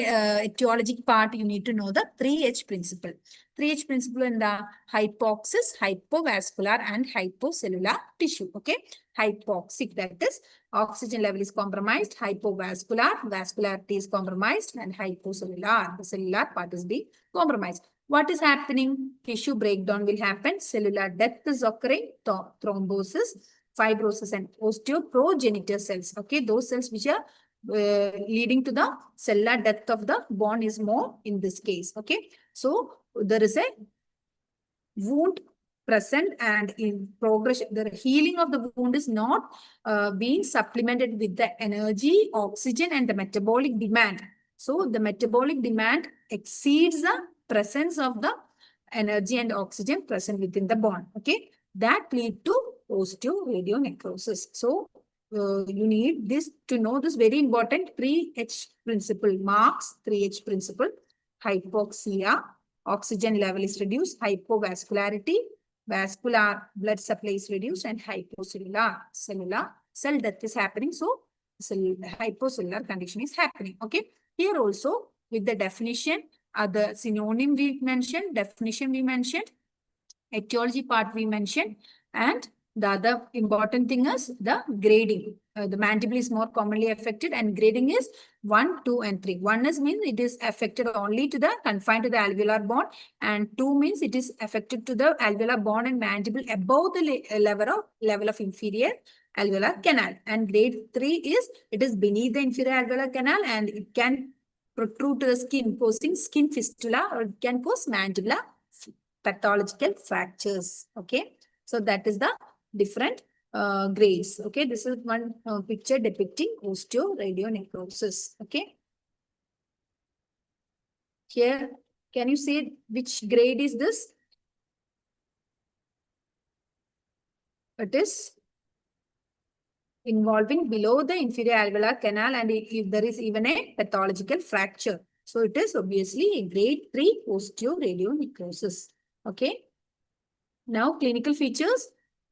etiologic part? You need to know the 3H principle. 3H principle in the hypoxis, hypovascular and hypocellular tissue. Okay, hypoxic, that is oxygen level is compromised, hypovascular, vascularity is compromised, and hypocellular, the cellular part is being compromised. What is happening? Tissue breakdown will happen, cellular death is occurring, thrombosis, fibrosis, and osteoprogenitor cells. Okay, those cells which are leading to the cellular death of the bone is more in this case. Okay, so there is a wound present, and in progression, the healing of the wound is not being supplemented with the energy, oxygen, and the metabolic demand. So the metabolic demand exceeds the presence of the energy and oxygen present within the bone. Okay, that lead to osteoradionecrosis. So you need this to know this very important 3H principle. Marks 3H principle: hypoxia, oxygen level is reduced; hypovascularity, vascular blood supply is reduced; and hypocellular, cellular cell death is happening. So hypocellular condition is happening. Okay, here also with the definition, the synonym we mentioned, definition we mentioned, etiology part we mentioned, and the other important thing is the grading. The mandible is more commonly affected, and grading is 1, 2, and 3. 1 is means it is affected only to the confined to the alveolar bone, and 2 means it is affected to the alveolar bone and mandible above the level of inferior alveolar canal. And grade 3 is it is beneath the inferior alveolar canal, and it can protrude to the skin, causing skin fistula, or it can cause mandibular pathological fractures. Okay, so that is the different grades. Okay, this is one picture depicting osteoradionecrosis. Okay, here can you see which grade is this? It is involving below the inferior alveolar canal, and if there is even a pathological fracture, so it is obviously a grade 3 osteoradionecrosis. Okay, now clinical features.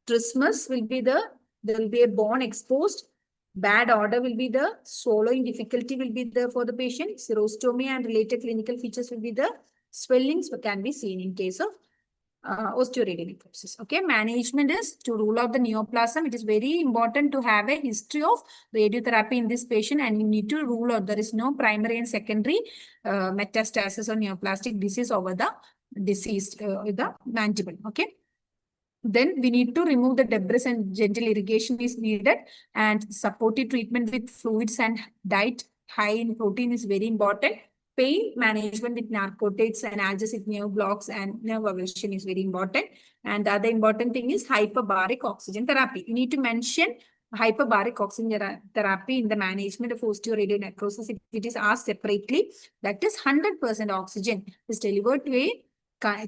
Trismus will be there will be a bone exposed. Bad odor will be there. Swallowing difficulty will be there for the patient. Xerostomy and related clinical features will be there. Swellings can be seen in case of osteoradionecrosis. Okay, management is to rule out the neoplasm. It is very important to have a history of radiotherapy in this patient, and you need to rule out there is no primary and secondary metastasis or neoplastic disease over the deceased the mandible. Okay. Then we need to remove the debris, and gentle irrigation is needed, and supportive treatment with fluids and diet high in protein is very important. Pain management with narcotics, analgesic nerve blocks, and nerve aversion is very important. And the other important thing is hyperbaric oxygen therapy. You need to mention hyperbaric oxygen therapy in the management of osteoradionecrosis. If it is asked separately, that is 100% oxygen is delivered to a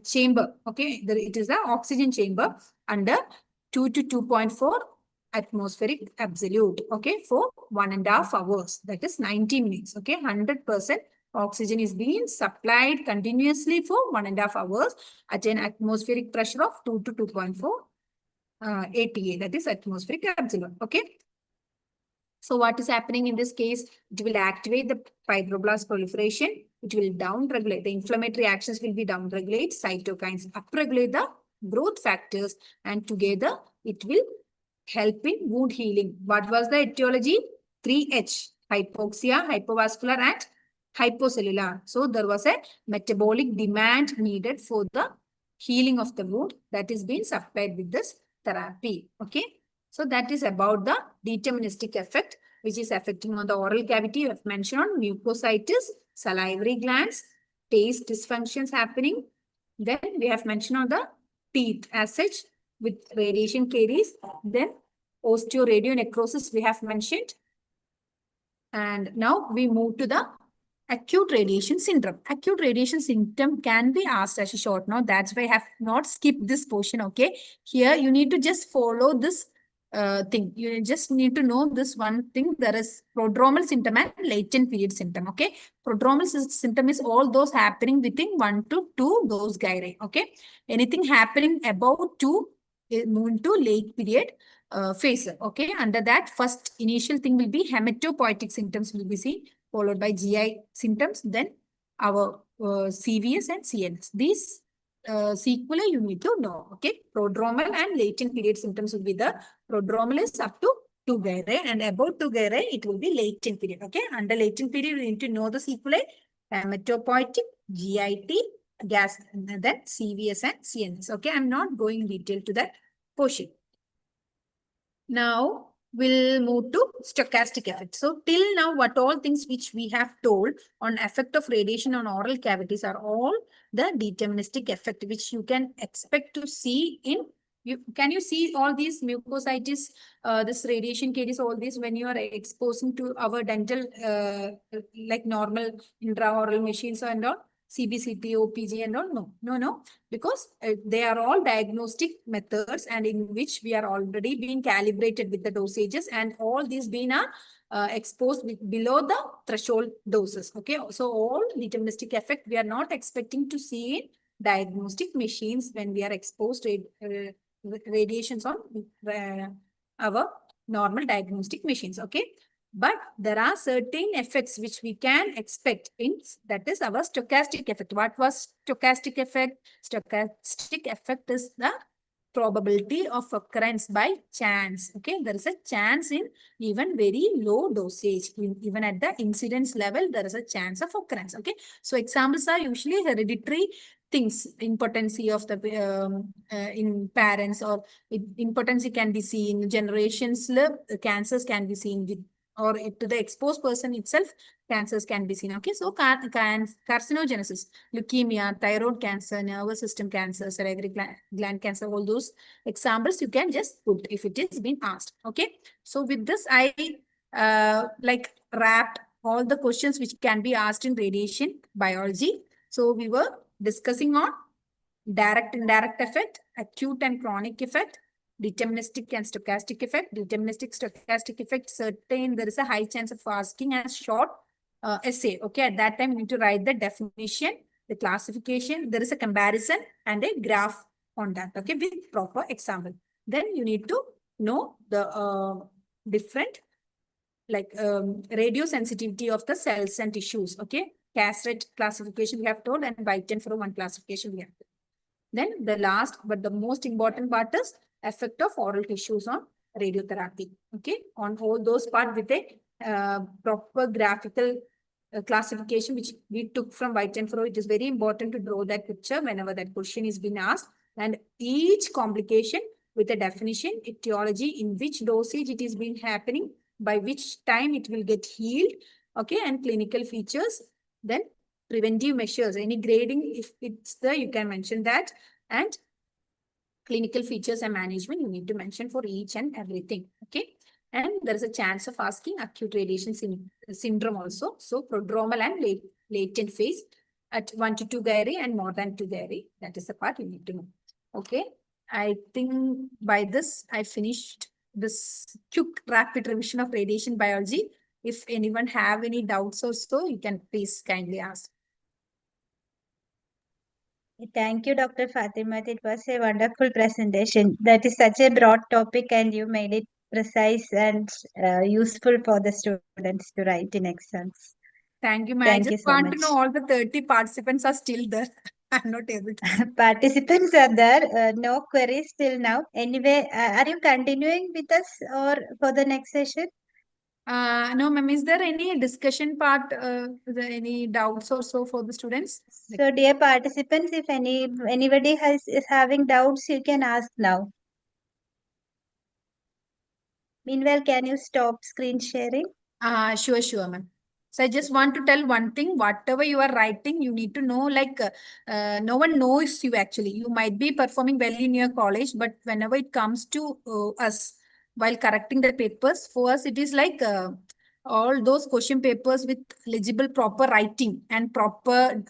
chamber. Okay, it is the oxygen chamber under 2 to 2.4 atmospheric absolute. Okay, for 1.5 hours, that is 90 minutes. Okay, 100% oxygen is being supplied continuously for 1.5 hours at an atmospheric pressure of 2 to 2.4 ATA, that is atmospheric absolute. Okay, so what is happening in this case? It will activate the fibroblast proliferation. It will downregulate. The inflammatory actions will be downregulate. Cytokines upregulate the growth factors, and together it will help in wound healing. What was the etiology? 3H. hypoxia, hypovascular, and hypocellular. So there was a metabolic demand needed for the healing of the wound that is being supplied with this therapy. Okay. So that is about the deterministic effect, which is affecting on the oral cavity. We have mentioned on mucositis, salivary glands, taste dysfunctions happening. Then we have mentioned on the teeth as such with radiation caries. Then osteoradionecrosis we have mentioned. And now we move to the acute radiation syndrome. Acute radiation symptom can be asked as a short note. That's why I have not skipped this portion. Okay. Here you need to just follow this thing. You just need to know this one thing. There is prodromal symptom and latent period symptom. Okay. Prodromal symptom is all those happening within 1 to 2 dose gyri. Okay. Anything happening above 2 move into late period phase. Okay. Under that, first initial thing will be hematopoietic symptoms will be seen, followed by GI symptoms, then our CVS and CNS. These sequelae you need to know. Okay. Prodromal and latent period symptoms will be the prodromal is up to 2 gyri, and above 2 gyri it will be latent period. Okay. Under latent period you need to know the sequelae: hematopoietic, GIT, gas, and then CVS and CNS. Okay. I'm not going in detail to that portion. Now we'll move to stochastic effect. So till now, what all things which we have told on effect of radiation on oral cavities are all the deterministic effect, which you can expect to see in can you see all these mucositis, this radiation caries, all these when you are exposing to our dental, like normal intraoral machines and all, CBCT, OPG and all? No, because they are all diagnostic methods and in which we are already being calibrated with the dosages, and all these being exposed below the threshold doses. Okay, so all deterministic effect we are not expecting to see in diagnostic machines when we are exposed to radiations on our normal diagnostic machines. Okay. But there are certain effects which we can expect in, that is our stochastic effect. What was stochastic effect? Stochastic effect is the probability of occurrence by chance. Okay, there is a chance in even very low dosage. Even at the incidence level, there is a chance of occurrence. Okay, so examples are usually hereditary things. Impotency of the in parents, or impotency can be seen generations. Cancers can be seen with, or to the exposed person itself, cancers can be seen. Okay, so carcinogenesis, leukemia, thyroid cancer, nervous system cancer, salivary gland cancer, all those examples you can just put if it is being asked. Okay, so with this I like wrapped all the questions which can be asked in radiation biology. So we were discussing on direct indirect effect, acute and chronic effect, deterministic and stochastic effect. Deterministic, stochastic effect, certain there is a high chance of asking as short essay. Okay, at that time you need to write the definition, the classification, there is a comparison and a graph on that. Okay, with proper example. Then you need to know the different like radio sensitivity of the cells and tissues. Okay, Casret classification we have told, and White-Renfro classification we have told. Then the last but the most important part is effect of oral tissues on radiotherapy. Okay, on all those parts with a proper graphical classification which we took from White-Renfro. It is very important to draw that picture whenever that question is being asked, and each complication with a definition, etiology, in which dosage it is being happening, by which time it will get healed. Okay, and clinical features. Then preventive measures, any grading, if it's there, you can mention that. And clinical features and management, you need to mention for each and everything. Okay. And there is a chance of asking acute radiation syndrome also. So prodromal and latent phase at 1 to 2 gyri and more than 2 gyri. That is the part you need to know. Okay. I think by this, I finished this quick rapid revision of radiation biology. If anyone have any doubts or so, you can please kindly ask. Thank you, Dr. Fatima. It was a wonderful presentation. That is such a broad topic and you made it precise and useful for the students to write in exams. Thank you, ma'am. Thank I you just so want much. to know all the 30 participants are still there. I'm not able to. Participants are there. No queries till now. Anyway, are you continuing with us or for the next session? No, ma'am, is there any discussion part, is there any doubts or so for the students? So, dear participants, if anybody is having doubts, you can ask now. Meanwhile, can you stop screen sharing? Sure, ma'am. So I just want to tell one thing, whatever you are writing, you need to know, like, no one knows you actually. You might be performing well in your college, but whenever it comes to us, while correcting the papers, for us, it is like all those question papers with legible proper writing and proper,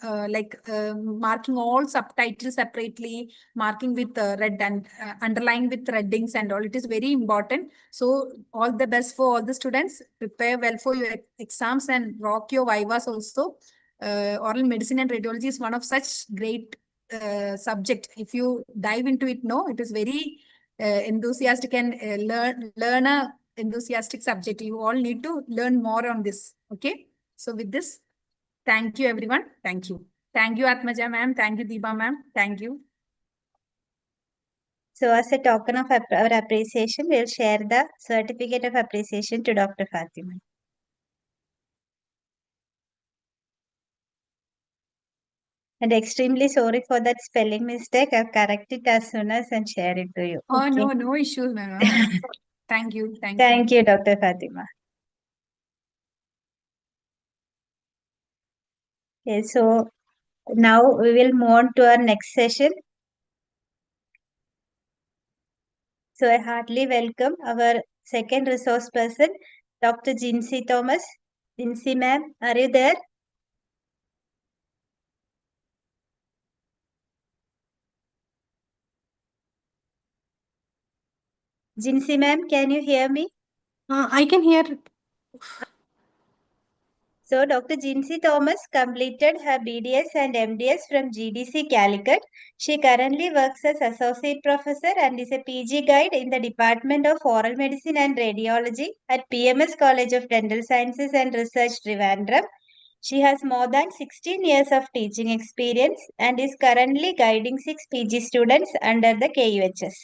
marking all subtitles separately, marking with red and underlying with reddings and all. It is very important. So all the best for all the students. Prepare well for your exams and rock your vivas also. Oral medicine and radiology is one of such great subject. If you dive into it, no, it is very enthusiastic and learn a enthusiastic subject. You all need to learn more on this. Okay. So with this, thank you everyone. Thank you. Thank you Atmaja ma'am. Thank you Deepa ma'am. Thank you. So, as a token of our appreciation, we'll share the certificate of appreciation to Dr. Fatima. And extremely sorry for that spelling mistake. I'll correct it as soon as and share it to you. Oh, Okay. no issues, ma'am. Thank you. Thank you. Thank you, Dr. Fatima. Okay, so now we will move on to our next session. So I heartily welcome our second resource person, Dr. Jinsy Thomas. Jinsy ma'am, are you there? Jinsy ma'am, can you hear me? I can hear. So Dr. Jinsy Thomas completed her BDS and MDS from GDC Calicut. She currently works as Associate Professor and is a PG Guide in the Department of Oral Medicine and Radiology at PMS College of Dental Sciences and Research, Trivandrum. She has more than 16 years of teaching experience and is currently guiding 6 PG students under the KUHS.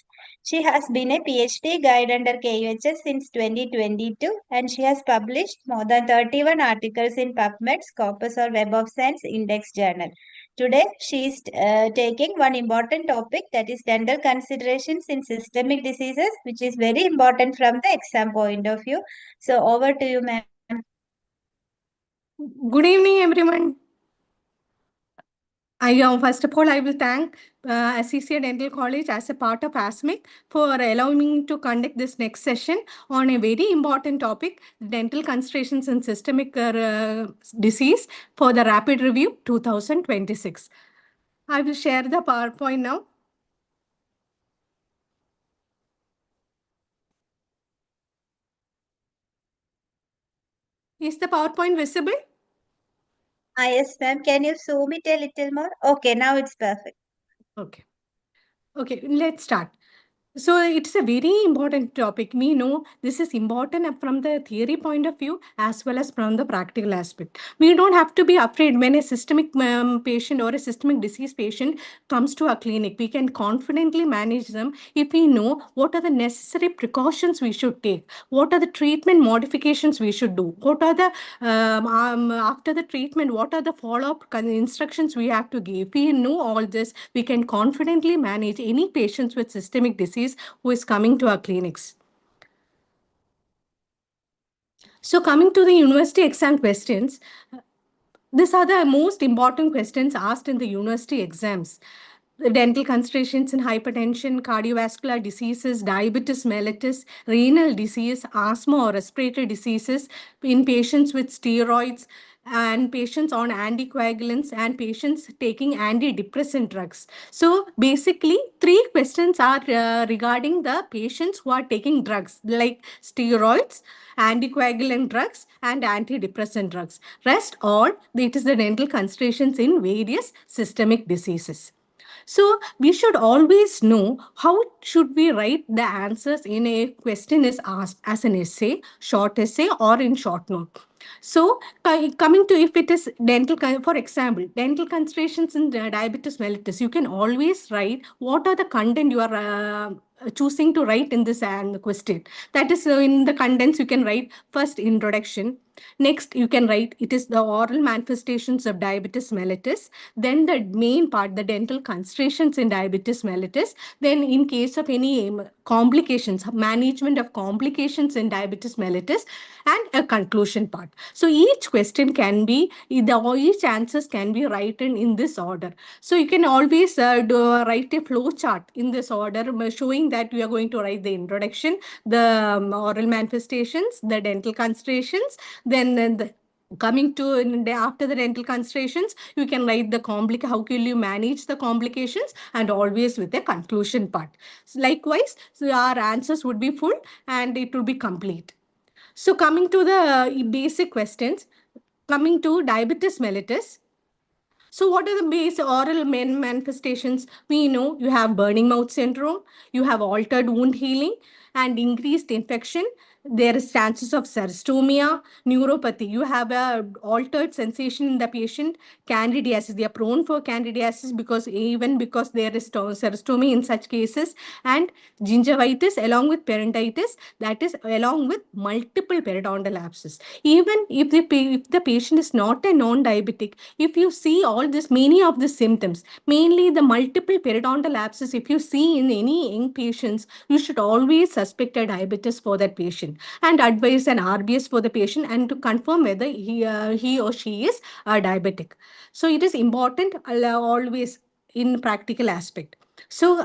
She has been a PhD guide under KUHS since 2022 and she has published more than 31 articles in PubMed, Scopus or Web of Science Index Journal. Today, she is taking one important topic, that is dental considerations in systemic diseases, which is very important from the exam point of view. So over to you, ma'am. Good evening, everyone. First of all, I will thank Assisi Dental College as a part of ASMIC for allowing me to conduct this next session on a very important topic, dental considerations in systemic disease for the Rapid Review 2026. I will share the PowerPoint now. Is the PowerPoint visible? Yes, ma'am. Can you zoom it a little more? Okay, now it's perfect. Okay. Okay, let's start. So it's a very important topic. We know this is important from the theory point of view as well as from the practical aspect. We don't have to be afraid when a systemic patient or a systemic disease patient comes to our clinic. We can confidently manage them if we know what are the necessary precautions we should take, what are the treatment modifications we should do, what are the after the treatment, what are the follow-up instructions we have to give. If we know all this, we can confidently manage any patients with systemic disease who is coming to our clinics. So coming to the university exam questions, these are the most important questions asked in the university exams. The dental considerations in hypertension, cardiovascular diseases, diabetes mellitus, renal disease, asthma or respiratory diseases in patients with steroids, and patients on anticoagulants and patients taking antidepressant drugs. So basically, 3 questions are regarding the patients who are taking drugs like steroids, anticoagulant drugs, and antidepressant drugs. Rest all, it is the dental considerations in various systemic diseases. So we should always know how should we write the answers in a question is asked as an essay, short essay, or in short note. So coming to if it is for example, dental concentrations in diabetes mellitus, you can always write what are the content you are choosing to write in this question. That is in the contents you can write first introduction. Next, you can write it is the oral manifestations of diabetes mellitus. Then the main part, the dental concentrations in diabetes mellitus. Then in case of any complications, management of complications in diabetes mellitus, and a conclusion part. So each question can be, each answers can be written in this order. So you can always write a flow chart in this order, showing that you are going to write the introduction, the oral manifestations, the dental concentrations, then coming to after the dental concentrations, you can write the how will you manage the complications, and always with a conclusion part. So likewise, so our answers would be full and it will be complete. So coming to the basic questions, coming to diabetes mellitus. So what are the base oral manifestations? We know you have burning mouth syndrome, you have altered wound healing and increased infection. There is chances of xerostomia, neuropathy. You have a altered sensation in the patient, candidiasis. They are prone for candidiasis because there is xerostomia in such cases, and gingivitis along with peritonitis, that is along with multiple periodontal abscess. Even if the patient is not a non-diabetic, if you see all this, many of the symptoms, mainly the multiple periodontal abscess, if you see in any young patients, you should always suspect a diabetes for that patient and advise an RBS for the patient and to confirm whether he or she is diabetic. So it is important always in practical aspect. So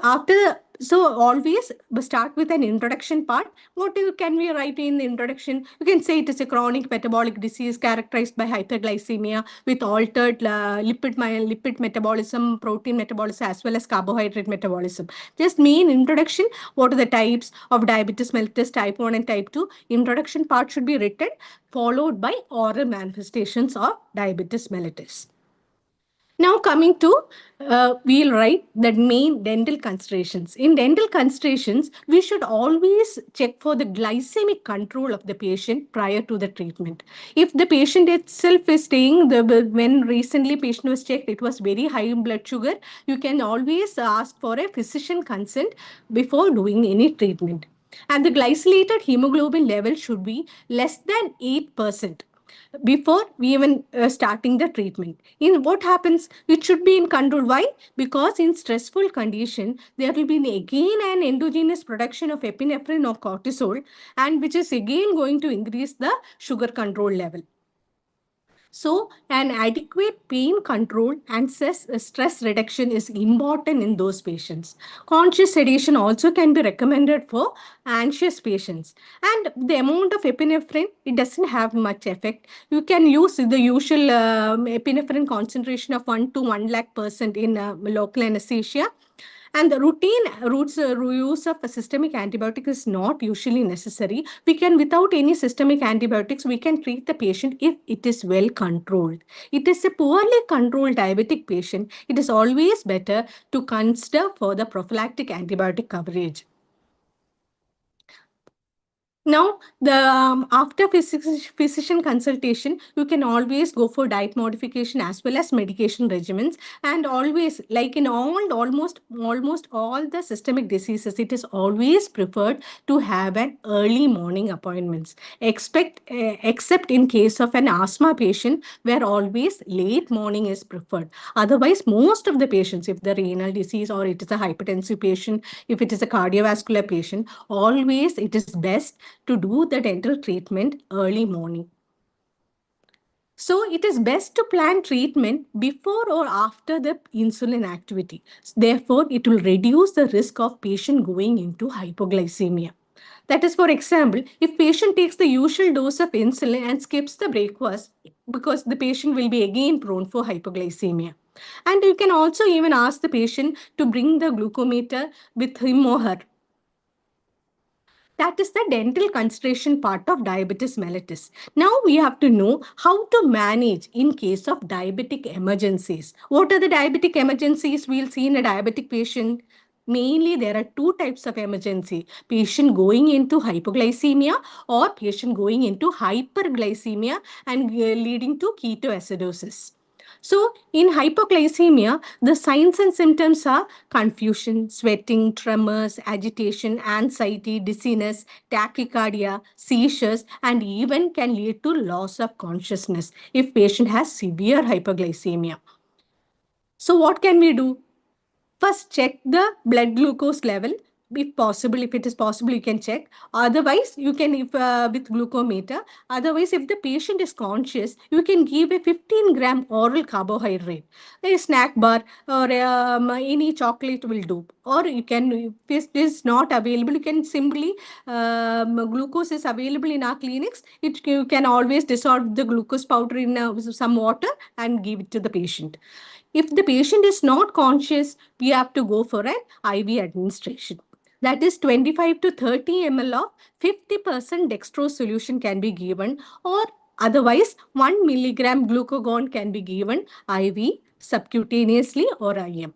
always start with an introduction part. What can we write in the introduction? You can say it is a chronic metabolic disease characterized by hyperglycemia with altered lipid metabolism, protein metabolism, as well as carbohydrate metabolism. Just main introduction. What are the types of diabetes mellitus, type 1 and type 2? Introduction part should be written, followed by oral manifestations of diabetes mellitus. Now coming to, we'll write the main dental considerations. In dental considerations, we should always check for the glycemic control of the patient prior to the treatment. If the patient itself is staying, when recently patient was checked, it was very high in blood sugar, you can always ask for a physician consent before doing any treatment. And the glycolated hemoglobin level should be less than 8% before we even starting the treatment. In what happens, it should be in control. Why? Because in stressful condition, there will be again an endogenous production of epinephrine or cortisol, and which is again going to increase the sugar control level. So an adequate pain control and stress reduction is important in those patients. Conscious sedation also can be recommended for anxious patients. And the amount of epinephrine, it doesn't have much effect. You can use the usual epinephrine concentration of 1 to 1 lakh% in local anesthesia. And the routine use of a systemic antibiotic is not usually necessary. We can, without any systemic antibiotics, we can treat the patient if it is well controlled. It is a poorly controlled diabetic patient. It is always better to consider for the prophylactic antibiotic coverage. Now, after physician consultation, you can always go for diet modification as well as medication regimens. And always, like in almost all the systemic diseases, it is always preferred to have an early morning appointments. Except in case of an asthma patient, where always late morning is preferred. Otherwise, most of the patients, if the renal disease or it is a hypertensive patient, if it is a cardiovascular patient, always it is best to do the dental treatment early morning. So it is best to plan treatment before or after the insulin activity. Therefore, it will reduce the risk of patient going into hypoglycemia. That is, for example, if patient takes the usual dose of insulin and skips the breakfast, because the patient will be again prone for hypoglycemia. And you can also even ask the patient to bring the glucometer with him or her. That is the dental consideration part of diabetes mellitus. Now we have to know how to manage in case of diabetic emergencies. What are the diabetic emergencies we'll see in a diabetic patient? Mainly, there are two types of emergency. Patient going into hypoglycemia or patient going into hyperglycemia and leading to ketoacidosis. So, in hypoglycemia, the signs and symptoms are confusion, sweating, tremors, agitation, anxiety, dizziness, tachycardia, seizures, and even can lead to loss of consciousness if patient has severe hypoglycemia. So, what can we do? First, check the blood glucose level. If possible, if it is possible, you can check. Otherwise, you can, if with glucometer. Otherwise, if the patient is conscious, you can give a 15-gram oral carbohydrate, a snack bar or any chocolate will do. Or you can, if this is not available, you can simply, glucose is available in our clinics. You can always dissolve the glucose powder in some water and give it to the patient. If the patient is not conscious, we have to go for an IV administration. That is 25 to 30 ml of 50% dextrose solution can be given, or otherwise 1 milligram glucagon can be given IV subcutaneously or IM.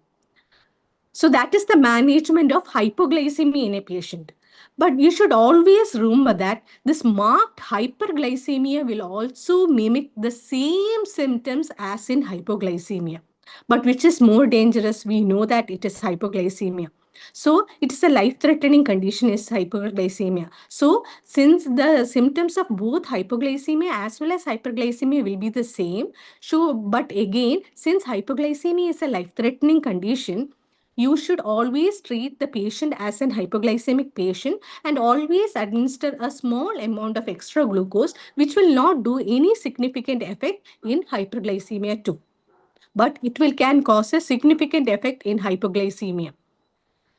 So that is the management of hypoglycemia in a patient. But you should always remember that this marked hyperglycemia will also mimic the same symptoms as in hypoglycemia. But which is more dangerous? We know that it is hypoglycemia. So it is a life-threatening condition is hypoglycemia. So since the symptoms of both hypoglycemia as well as hyperglycemia will be the same, so but again, since hypoglycemia is a life-threatening condition, you should always treat the patient as an hypoglycemic patient and always administer a small amount of extra glucose, which will not do any significant effect in hyperglycemia too. But it can cause a significant effect in hypoglycemia.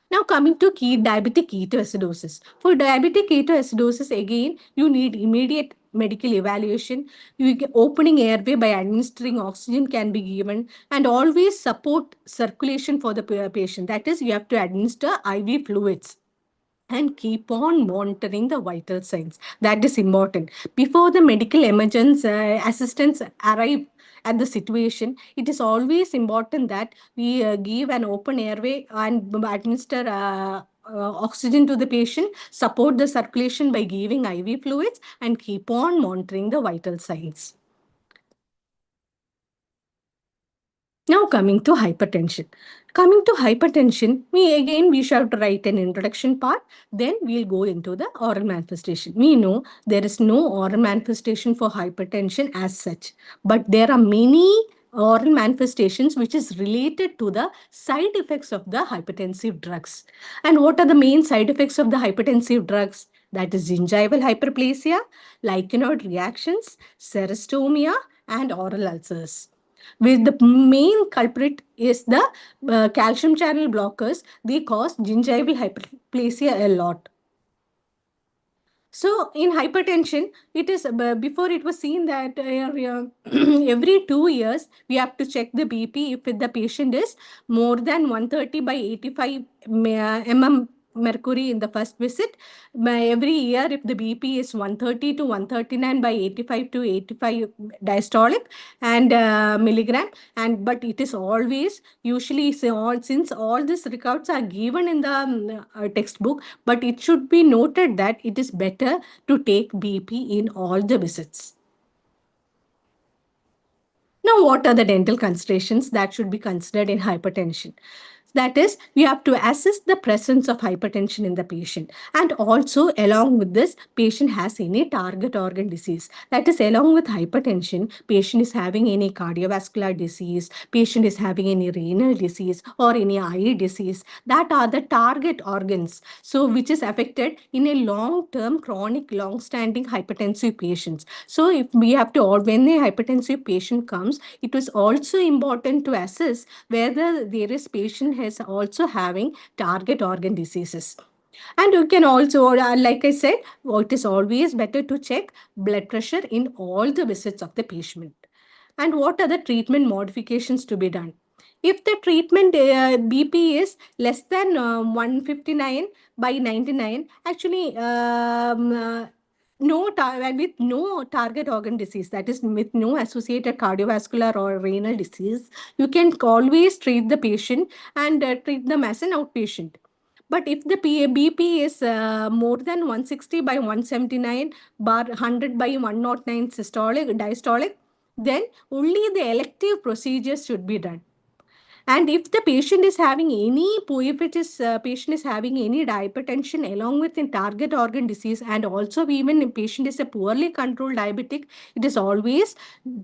Now coming to diabetic ketoacidosis. For diabetic ketoacidosis, again, you need immediate medical evaluation. Opening airway by administering oxygen can be given, and always support circulation for the patient. That is, you have to administer IV fluids and keep on monitoring the vital signs. That is important. Before the medical emergency assistance arrive at the situation, it is always important that we give an open airway and administer oxygen to the patient, support the circulation by giving IV fluids, and keep on monitoring the vital signs. Now coming to hypertension. Coming to hypertension, we shall write an introduction part, then we'll go into the oral manifestation. We know there is no oral manifestation for hypertension as such, but there are many oral manifestations which is related to the side effects of the hypertensive drugs. And what are the main side effects of the hypertensive drugs? That is gingival hyperplasia, lichenoid reactions, xerostomia, and oral ulcers. With the main culprit is the calcium channel blockers. They cause gingival hyperplasia a lot. So in hypertension, it is before it was seen that every 2 years we have to check the BP if the patient is more than 130 by 85 mm mercury in the first visit. Every year, if the BP is 130 to 139 by 85 to 85 diastolic and milligram, but it is always usually since all these records are given in the textbook, but it should be noted that it is better to take BP in all the visits. Now, what are the dental considerations that should be considered in hypertension? That is, we have to assess the presence of hypertension in the patient. And also, along with this, patient has any target organ disease. That is, along with hypertension, patient is having any cardiovascular disease, patient is having any renal disease or any eye disease. That are the target organs. So, which is affected in a long-term, chronic, long-standing hypertensive patients. So, if we have to, or when a hypertensive patient comes, it is also important to assess whether there is patient is also having target organ diseases. And you can also, like I said, it is always better to check blood pressure in all the visits of the patient. And what are the treatment modifications to be done? If the treatment BP is less than 159 by 99, actually with no target organ disease, that is with no associated cardiovascular or renal disease, you can always treat the patient and treat them as an outpatient. But if the BP is more than 160 by 179 bar 100 by 109 systolic, diastolic, then only the elective procedures should be done. And if the patient is having patient is having any hypertension along with a target organ disease, and also even if patient is a poorly controlled diabetic, it is always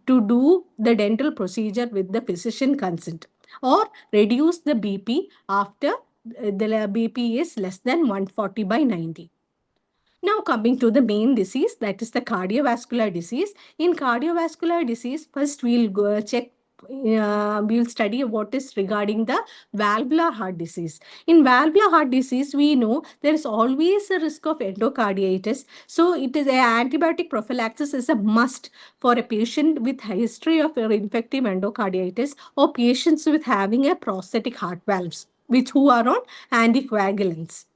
to do the dental procedure with the physician consent, or reduce the BP after the BP is less than 140 by 90. Now coming to the main disease, that is the cardiovascular disease. In cardiovascular disease, first we'll go check, we'll study what is regarding the valvular heart disease. In valvular heart disease, we know there is always a risk of endocarditis. So it is antibiotic prophylaxis is a must for a patient with history of infective endocarditis, or patients with having a prosthetic heart valves, who are on anticoagulants.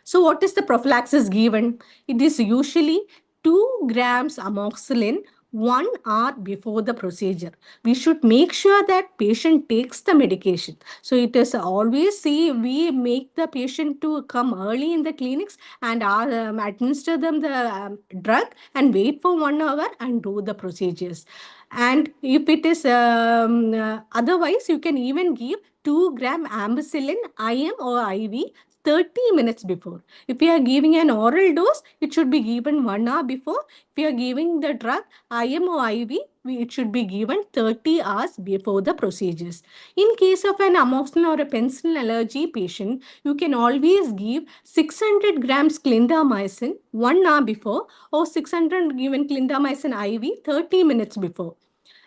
So what is the prophylaxis given? It is usually 2 grams amoxicillin 1 hour before the procedure. We should make sure that patient takes the medication. So it is always we make the patient to come early in the clinics and administer them the drug and wait for 1 hour and do the procedures. And if it is otherwise, you can even give 2 gram ampicillin IM or IV 30 minutes before. If you are giving an oral dose, it should be given 1 hour before. If you are giving the drug IM or IV, it should be given 30 hours before the procedures. In case of an amoxicillin or a penicillin allergy patient, you can always give 600 grams clindamycin 1 hour before, or 600 given clindamycin IV 30 minutes before.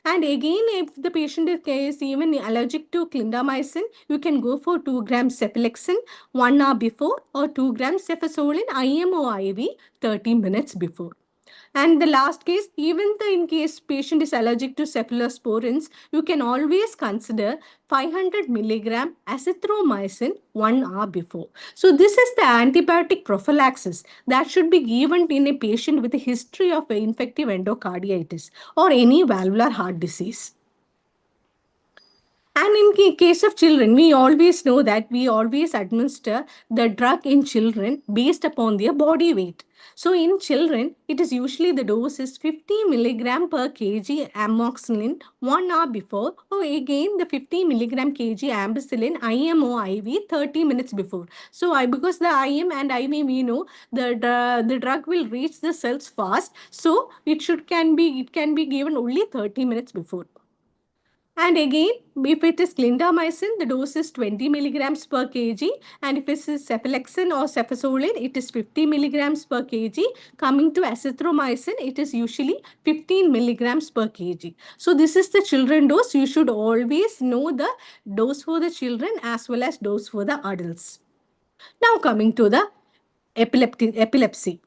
And again, if the patient is even allergic to clindamycin, you can go for 2 grams cephalexin 1 hour before, or 2 grams cefazolin IM or IV 30 minutes before. And the last case, even in case patient is allergic to cephalosporins, you can always consider 500 milligram azithromycin 1 hour before. So this is the antibiotic prophylaxis that should be given in a patient with a history of infective endocarditis or any valvular heart disease. And in case of children, we always know that we always administer the drug in children based upon their body weight. So in children, it is usually the dose is 50 milligram per kg amoxicillin 1 hour before, or again the 50 milligram kg ampicillin IM or IV 30 minutes before. So because the IM and IV, we know the drug will reach the cells fast, so it can be given only 30 minutes before. And again, if it is clindamycin, the dose is 20 milligrams per kg. And if it is cephalexin or cefazolin, it is 50 milligrams per kg. Coming to azithromycin, it is usually 15 milligrams per kg. So this is the children dose. You should always know the dose for the children as well as dose for the adults. Now coming to the epilepsy.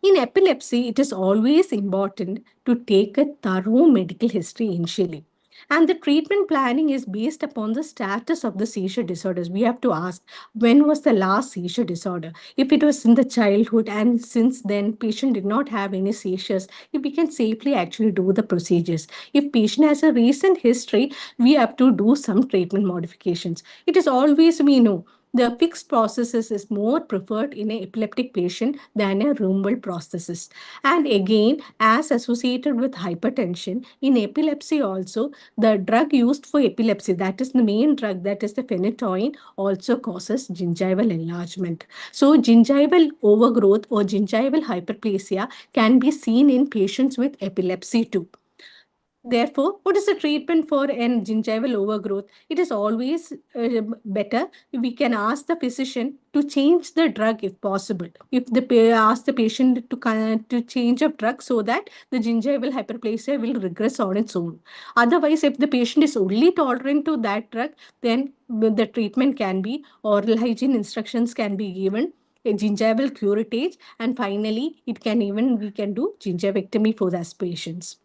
In epilepsy, it is always important to take a thorough medical history initially. And the treatment planning is based upon the status of the seizure disorders. We have to ask, when was the last seizure disorder? If it was in the childhood and since then patient did not have any seizures, if we can safely actually do the procedures. If patient has a recent history, we have to do some treatment modifications. It is always, we know, the fixed prosthesis is more preferred in an epileptic patient than a rheumal prosthesis. And again, as associated with hypertension, in epilepsy also, the drug used for epilepsy, that is the main drug, that is the phenytoin, also causes gingival enlargement. So gingival overgrowth or gingival hyperplasia can be seen in patients with epilepsy too. Therefore, what is the treatment for an gingival overgrowth? It is always better if we can ask the physician to change the drug if possible. If ask the patient to change of drug so that the gingival hyperplasia will regress on its own. Otherwise, if the patient is only tolerant to that drug, then the treatment can be oral hygiene instructions can be given, a gingival curettage, and finally, we can do gingivectomy for those patients.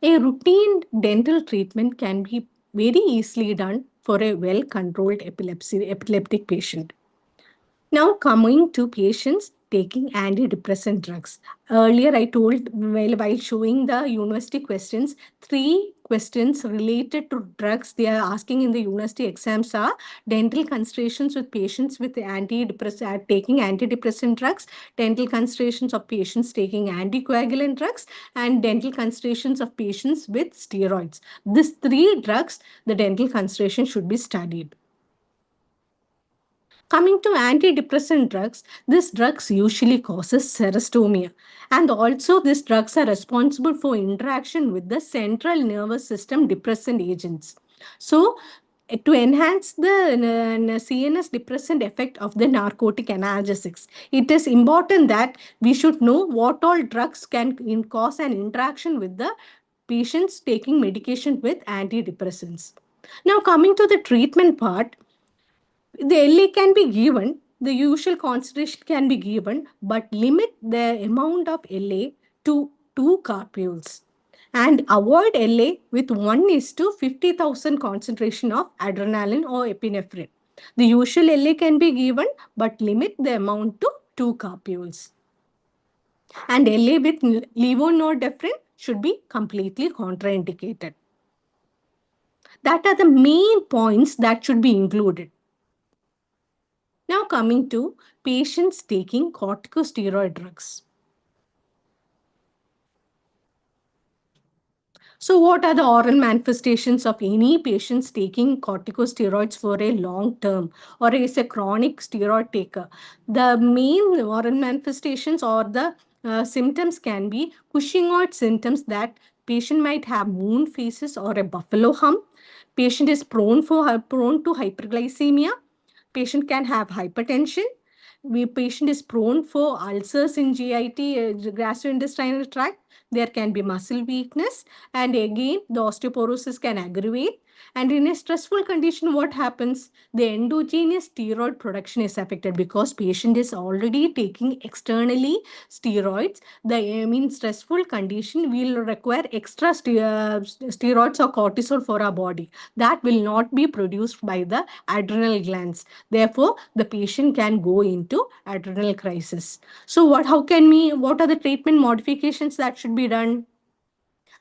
A routine dental treatment can be very easily done for a well-controlled epileptic patient. Now coming to patients taking antidepressant drugs. Earlier, I told while showing the university questions, 3 questions related to drugs they are asking in the university exams are dental consultations with patients with taking antidepressant drugs, dental consultations of patients taking anticoagulant drugs, and dental consultations of patients with steroids. These 3 drugs, the dental consultation should be studied. Coming to antidepressant drugs, these drugs usually causes xerostomia, and also these drugs are responsible for interaction with the central nervous system depressant agents. So, to enhance the CNS depressant effect of the narcotic analgesics, it is important that we should know what all drugs can cause an interaction with the patients taking medication with antidepressants. Now, coming to the treatment part, the LA can be given, the usual concentration can be given, but limit the amount of LA to 2 carpules and avoid LA with 1:50,000 concentration of adrenaline or epinephrine. The usual LA can be given, but limit the amount to 2 carpules. And LA with levonorepinephrine should be completely contraindicated. That are the main points that should be included. Now coming to patients taking corticosteroid drugs. So what are the oral manifestations of any patients taking corticosteroids for a long term or is a chronic steroid taker? The main oral manifestations or the symptoms can be Cushingoid symptoms, that patient might have moon faces or a buffalo hump. Patient is prone to hyperglycemia. Patient can have hypertension. Patient is prone for ulcers in GIT, gastrointestinal tract. There can be muscle weakness, and again the osteoporosis can aggravate. And in a stressful condition, what happens? The endogenous steroid production is affected because patient is already taking externally steroids. The stressful condition will require extra steroids or cortisol for our body. That will not be produced by the adrenal glands. Therefore, the patient can go into adrenal crisis. So what are the treatment modifications that should be done?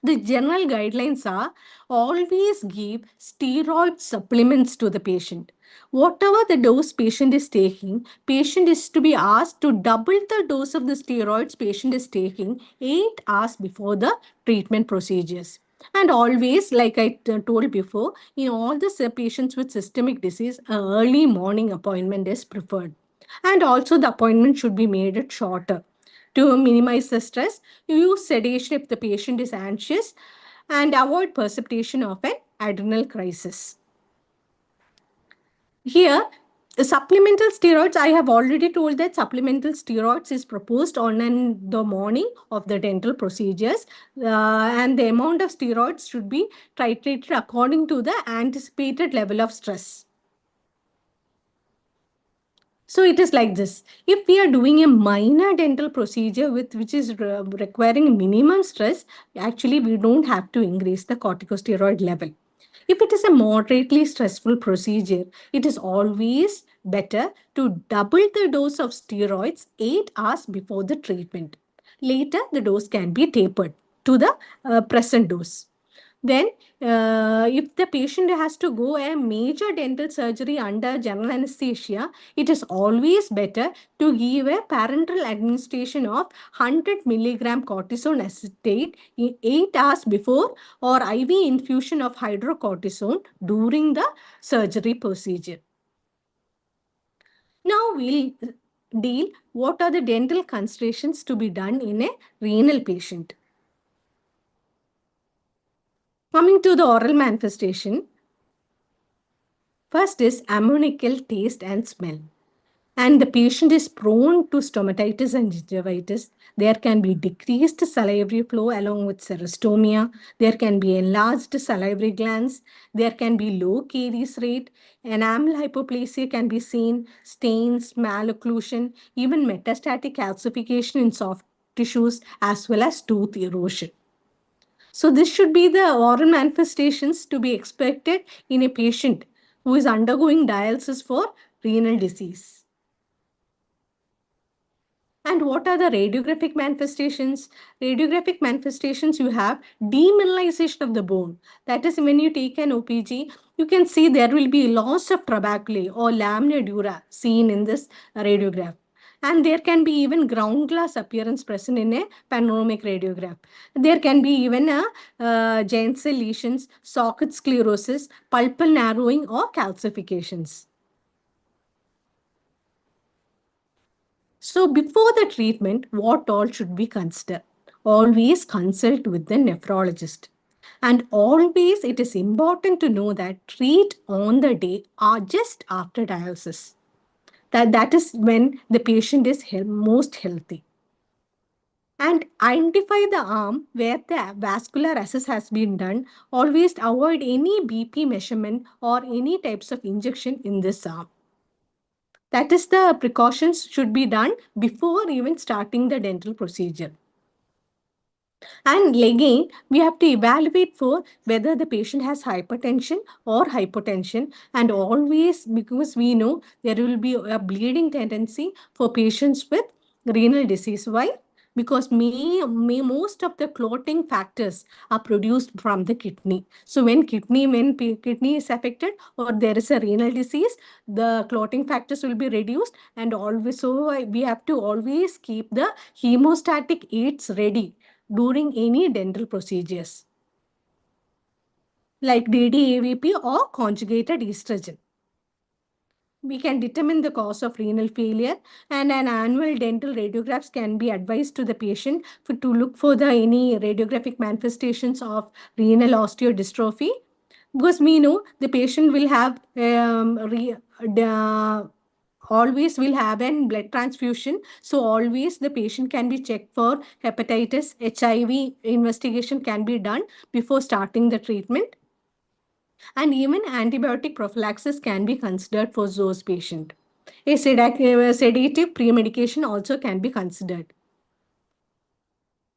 The general guidelines are always give steroid supplements to the patient. Whatever the dose patient is taking, patient is to be asked to double the dose of the steroids patient is taking 8 hours before the treatment procedures. And always, like I told before, in all the patients with systemic disease, an early morning appointment is preferred. And also the appointment should be made it shorter. To minimize the stress, use sedation if the patient is anxious and avoid precipitation of an adrenal crisis. Here, supplemental steroids, I have already told that supplemental steroids is proposed on the morning of the dental procedures, and the amount of steroids should be titrated according to the anticipated level of stress. So it is like this. If we are doing a minor dental procedure which is requiring minimum stress, actually we don't have to increase the corticosteroid level. If it is a moderately stressful procedure, it is always better to double the dose of steroids 8 hours before the treatment. Later, the dose can be tapered to the present dose. Then, if the patient has to go a major dental surgery under general anesthesia, it is always better to give a parenteral administration of 100 milligram cortisone acetate 8 hours before, or IV infusion of hydrocortisone during the surgery procedure. Now we'll deal what are the dental considerations to be done in a renal patient. Coming to the oral manifestation, first is ammoniacal taste and smell. And the patient is prone to stomatitis and gingivitis. There can be decreased salivary flow along with xerostomia. There can be enlarged salivary glands. There can be low caries rate. Enamel hypoplasia can be seen, stains, malocclusion, even metastatic calcification in soft tissues, as well as tooth erosion. So this should be the oral manifestations to be expected in a patient who is undergoing dialysis for renal disease. And what are the radiographic manifestations? Radiographic manifestations, you have demineralization of the bone. That is, when you take an OPG, you can see there will be loss of trabeculae or lamina dura seen in this radiograph. And there can be even ground glass appearance present in a panoramic radiograph. There can be even a giant cell lesions, socket sclerosis, pulpal narrowing, or calcifications. So before the treatment, what all should we consider? Always consult with the nephrologist. And always it is important to know that treat on the day or just after dialysis. That is when the patient is most healthy. And identify the arm where the vascular access has been done. Always avoid any BP measurement or any types of injection in this arm. That is, the precautions should be done before even starting the dental procedure. And again, we have to evaluate for whether the patient has hypertension or hypotension. And always, because we know there will be a bleeding tendency for patients with renal disease. Why? Because most of the clotting factors are produced from the kidney. So when kidney is affected or there is a renal disease, the clotting factors will be reduced. And always, so we have to always keep the hemostatic aids ready during any dental procedures like DDAVP or conjugated estrogen. We can determine the cause of renal failure, and an annual dental radiographs can be advised to the patient to look for any radiographic manifestations of renal osteodystrophy, because we know the patient will have always will have a blood transfusion. So always the patient can be checked for hepatitis, HIV investigation can be done before starting the treatment. And even antibiotic prophylaxis can be considered for those patients. A sedative pre-medication also can be considered.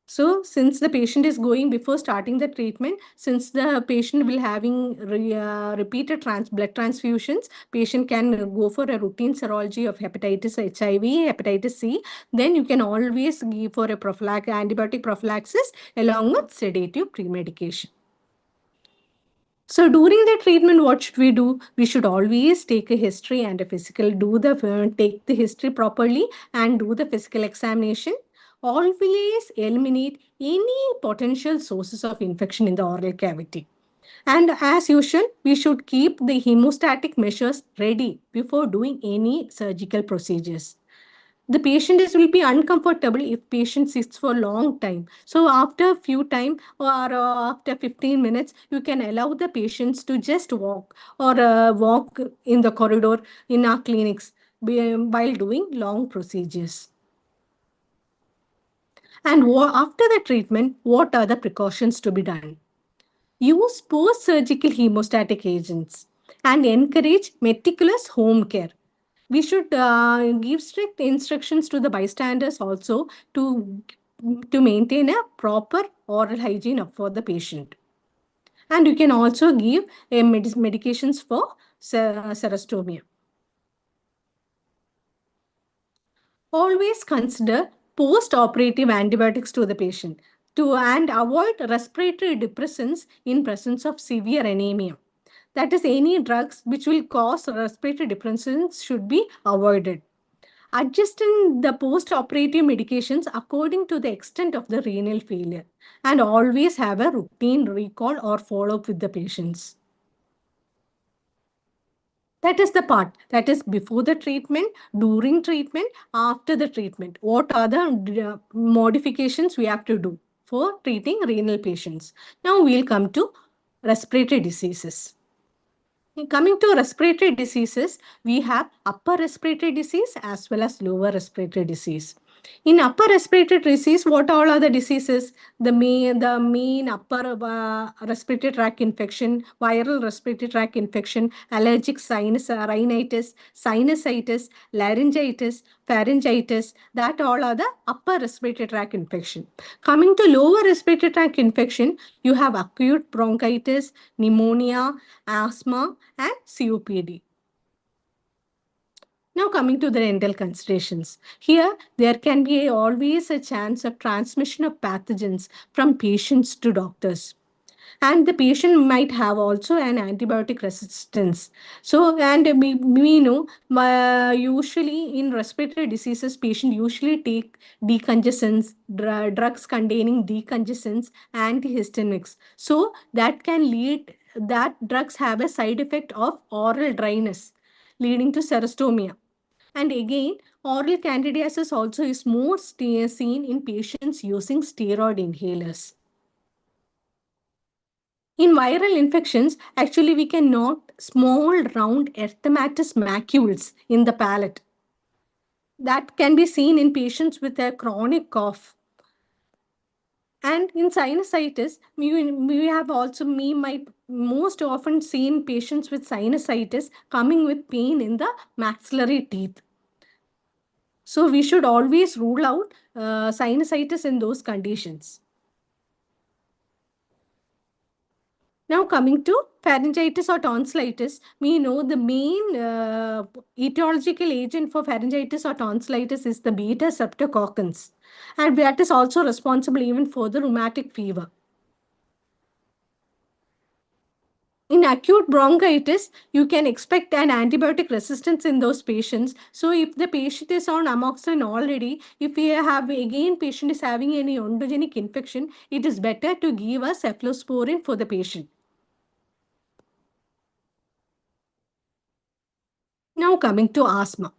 So since the patient is going before starting the treatment, since the patient will having repeated blood transfusions, patient can go for a routine serology of hepatitis, HIV, hepatitis C. Then you can always give for a antibiotic prophylaxis along with sedative pre-medication. So during the treatment, what should we do? We should always take a history and a physical, take the history properly and do the physical examination. Always eliminate any potential sources of infection in the oral cavity. And as usual, we should keep the hemostatic measures ready before doing any surgical procedures. The patient will be uncomfortable if patient sits for a long time. So after a few time or after 15 minutes, you can allow the patients to just walk or walk in the corridor in our clinics while doing long procedures. And after the treatment, what are the precautions to be done? Use post-surgical hemostatic agents and encourage meticulous home care. We should give strict instructions to the bystanders also to maintain a proper oral hygiene for the patient. And you can also give medications for xerostomia. Always consider post-operative antibiotics to the patient and avoid respiratory depressants in presence of severe anemia. That is, any drugs which will cause respiratory depressants should be avoided. Adjusting the post-operative medications according to the extent of the renal failure, and always have a routine recall or follow-up with the patients. That is the part. That is before the treatment, during treatment, after the treatment. What are the modifications we have to do for treating renal patients? Now we'll come to respiratory diseases. Coming to respiratory diseases, we have upper respiratory disease as well as lower respiratory disease. In upper respiratory disease, what all are the diseases? The main upper respiratory tract infection, viral respiratory tract infection, allergic rhinitis, sinusitis, laryngitis, pharyngitis, that all are the upper respiratory tract infection. Coming to lower respiratory tract infection, you have acute bronchitis, pneumonia, asthma, and COPD. Now coming to the dental considerations. Here, there can be always a chance of transmission of pathogens from patients to doctors. And the patient might have also an antibiotic resistance. So, and we know usually in respiratory diseases, patients usually take decongestants, drugs containing decongestants, antihistaminics. So that can lead, that drugs have a side effect of oral dryness, leading to xerostomia. And again, oral candidiasis also is more seen in patients using steroid inhalers. In viral infections, actually we can note small round erythematous macules in the palate. That can be seen in patients with a chronic cough. And in sinusitis, we have also, we might most often seen patients with sinusitis coming with pain in the maxillary teeth. So we should always rule out sinusitis in those conditions. Now coming to pharyngitis or tonsillitis, we know the main etiological agent for pharyngitis or tonsillitis is the beta streptococcus, and that is also responsible even for the rheumatic fever. In acute bronchitis, you can expect an antibiotic resistance in those patients. So if the patient is on amoxicillin already, if we have again patient is having any odontogenic infection, it is better to give a cephalosporin for the patient. Now coming to asthma.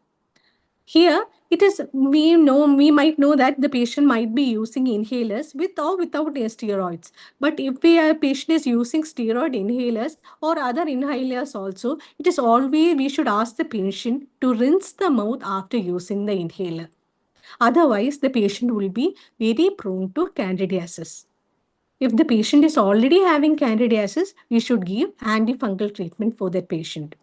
Here, it is, we might know that the patient might be using inhalers with or without steroids. But if a patient is using steroid inhalers or other inhalers also, it is always, we should ask the patient to rinse the mouth after using the inhaler. Otherwise, the patient will be very prone to candidiasis. If the patient is already having candidiasis, we should give antifungal treatment for that patient.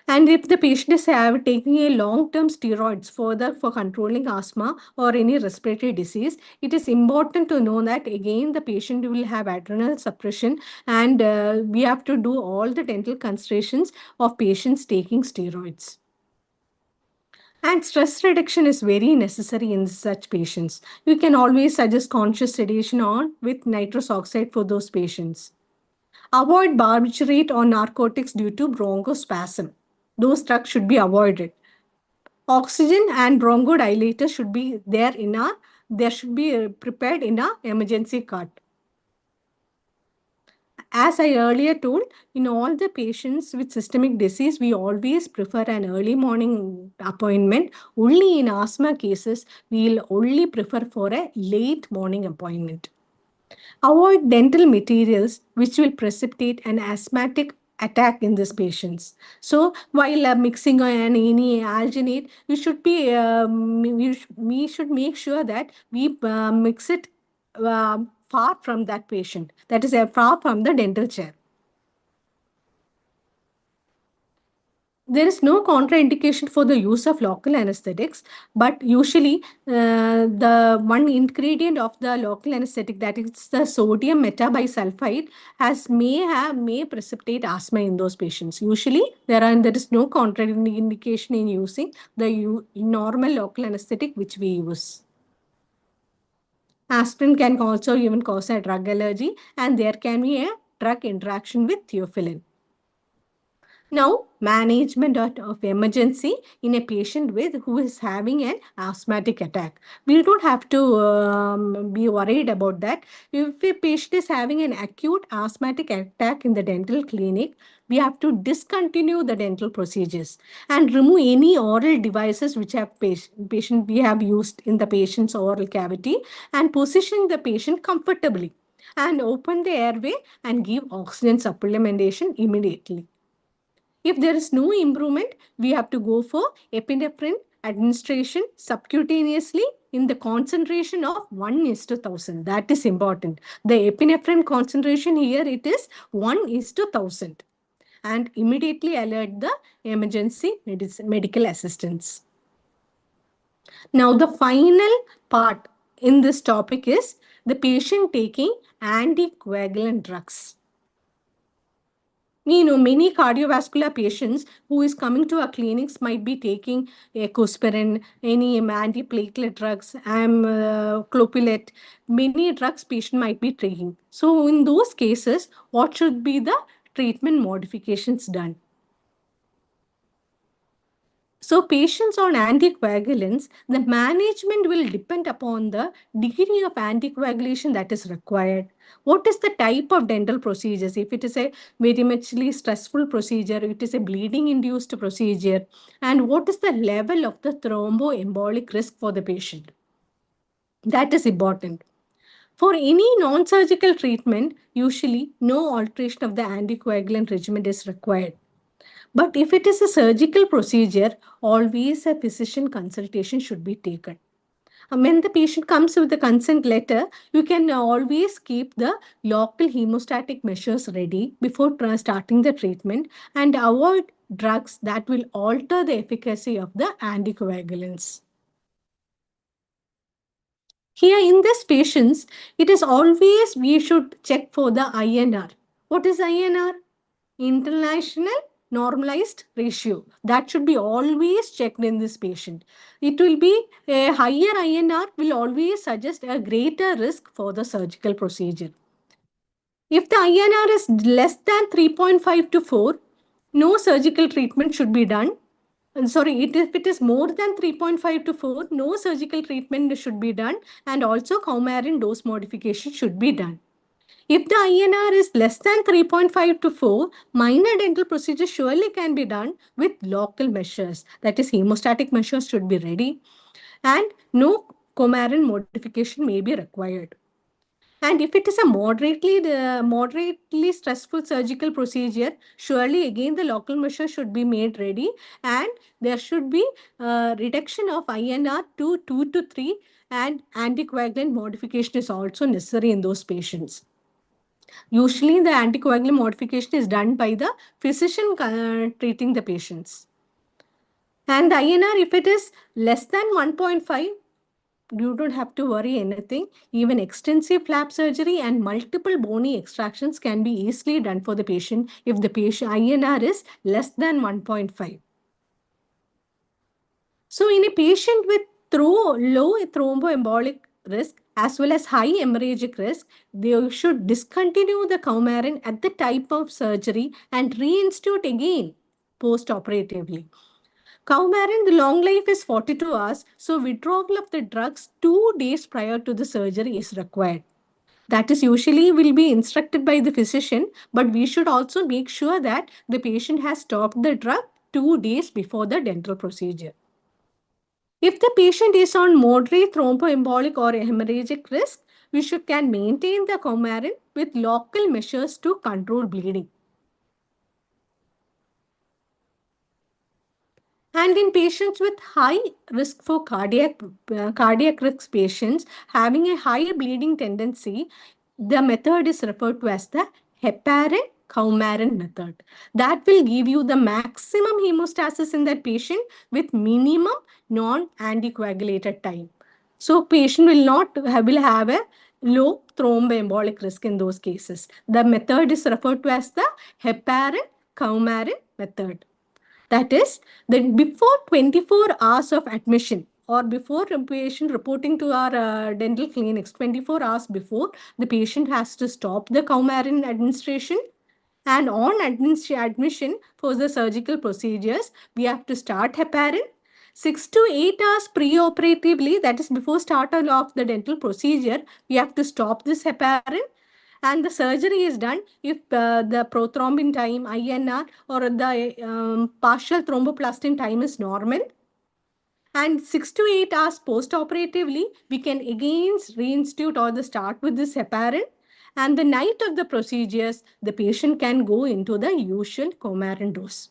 And if the patient is taking a long-term steroids for controlling asthma or any respiratory disease, it is important to know that again the patient will have adrenal suppression, and we have to do all the dental considerations of patients taking steroids. And stress reduction is very necessary in such patients. You can always suggest conscious sedation on with nitrous oxide for those patients. Avoid barbiturate or narcotics due to bronchospasm. Those drugs should be avoided. Oxygen and bronchodilator should be there there should be prepared in a emergency cart. As I earlier told, in all the patients with systemic disease, we always prefer an early morning appointment. Only in asthma cases, we'll only prefer for a late morning appointment. Avoid dental materials which will precipitate an asthmatic attack in these patients. So while mixing any alginate, we should make sure that we mix it far from that patient, that is far from the dental chair. There is no contraindication for the use of local anesthetics, but usually the one ingredient of the local anesthetic, that is the sodium metabisulfite, may precipitate asthma in those patients. Usually there is no contraindication in using the normal local anesthetic which we use. Aspirin can also even cause a drug allergy, and there can be a drug interaction with theophylline. Now, management of emergency in a patient who is having an asthmatic attack. We don't have to be worried about that. If a patient is having an acute asthmatic attack in the dental clinic, we have to discontinue the dental procedures and remove any oral devices which we have used in the patient's oral cavity, and position the patient comfortably and open the airway and give oxygen supplementation immediately. If there is no improvement, we have to go for epinephrine administration subcutaneously in the concentration of 1:1000. That is important. The epinephrine concentration here, it is 1:1000. And immediately alert the emergency medical assistance. Now, the final part in this topic is the patient taking anticoagulant drugs. many cardiovascular patients who is coming to our clinics might be taking ecosprin, any antiplatelet drugs, clopidogrel, many drugs patient might be taking. So in those cases, what should be the treatment modifications done? So patients on anticoagulants, the management will depend upon the degree of anticoagulation that is required. What is the type of dental procedures? If it is a very muchly stressful procedure, it is a bleeding-induced procedure, and what is the level of the thromboembolic risk for the patient? That is important. For any non-surgical treatment, usually no alteration of the anticoagulant regimen is required. But if it is a surgical procedure, always a physician consultation should be taken. When the patient comes with the consent letter, you can always keep the local hemostatic measures ready before starting the treatment and avoid drugs that will alter the efficacy of the anticoagulants. Here in these patients, it is always we should check for the INR. What is INR? International normalized ratio. That should be always checked in this patient. It will be a higher INR will always suggest a greater risk for the surgical procedure. If the INR is less than 3.5 to 4, no surgical treatment should be done. If it is more than 3.5 to 4, no surgical treatment should be done, and also Coumarin dose modification should be done. If the INR is less than 3.5 to 4, minor dental procedures surely can be done with local measures. That is, hemostatic measures should be ready, and no Coumarin modification may be required. And if it is a moderately stressful surgical procedure, surely again the local measure should be made ready, and there should be reduction of INR to 2 to 3, and anticoagulant modification is also necessary in those patients. Usually the anticoagulant modification is done by the physician treating the patients. And the INR, if it is less than 1.5, you don't have to worry anything. Even extensive flap surgery and multiple bony extractions can be easily done for the patient if the patient INR is less than 1.5. So in a patient with low thromboembolic risk as well as high hemorrhagic risk, they should discontinue the Coumarin at the type of surgery and reinstitute again post-operatively. Coumarin, the long life is 42 hours, so withdrawal of the drugs 2 days prior to the surgery is required. That is usually will be instructed by the physician, but we should also make sure that the patient has stopped the drug 2 days before the dental procedure. If the patient is on moderate thromboembolic or hemorrhagic risk, we can maintain the Coumarin with local measures to control bleeding. And in patients with high risk for cardiac risk patients having a high bleeding tendency, the method is referred to as the heparin-Coumarin method. That will give you the maximum hemostasis in that patient with minimum non-anticoagulated time. So patient will have a low thromboembolic risk in those cases. The method is referred to as the heparin-Coumarin method. That is, that before 24 hours of admission or before a patient reporting to our dental clinics, 24 hours before, the patient has to stop the Coumarin administration. And on admission for the surgical procedures, we have to start heparin. 6 to 8 hours pre-operatively, that is before start of the dental procedure, we have to stop this heparin. And the surgery is done if the prothrombin time, INR, or the partial thromboplastin time is normal. And 6 to 8 hours post-operatively, we can again reinstitute or start with this heparin. And the night of the procedures, the patient can go into the usual Coumarin dose.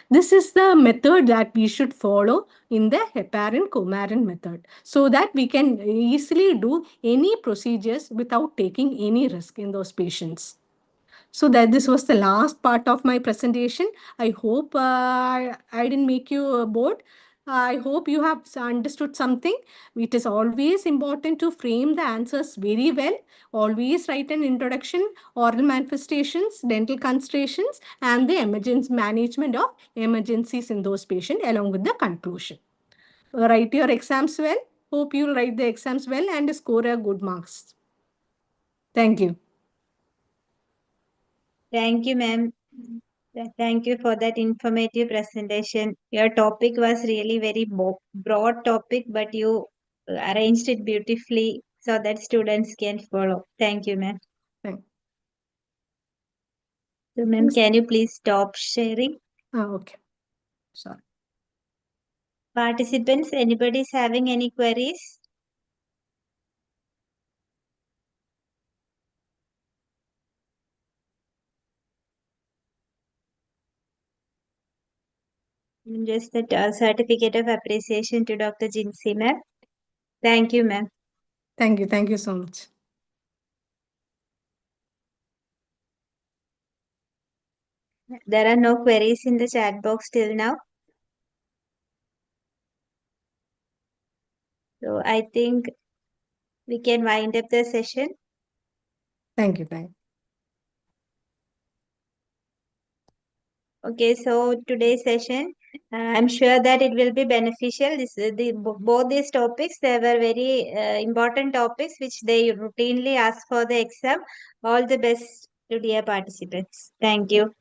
This is the method that we should follow in the heparin-Coumarin method, so that we can easily do any procedures without taking any risk in those patients. So that this was the last part of my presentation. I hope I didn't make you bored. I hope you have understood something. It is always important to frame the answers very well. Always write an introduction, oral manifestations, dental considerations, and the emergency management of emergencies in those patients along with the conclusion. Write your exams well. Hope you'll write the exams well and score a good marks. Thank you. Thank you, ma'am. Thank you for that informative presentation. Your topic was really very broad topic, but you arranged it beautifully so that students can follow. Thank you, ma'am. Thank- So, ma'am, Yes. can you please stop sharing? Okay. Sorry. Participants, anybody is having any queries? Just that certificate of appreciation to Dr. Jinsi, ma'am. Thank you, ma'am. Thank you. Thank you so much. There are no queries in the chat box till now. So I think we can wind up the session. Thank you. Thank you. Okay, so today's session, I'm sure that it will be beneficial. Both these topics, they were very important topics which they routinely ask for the exam. All the best to dear participants. Thank you.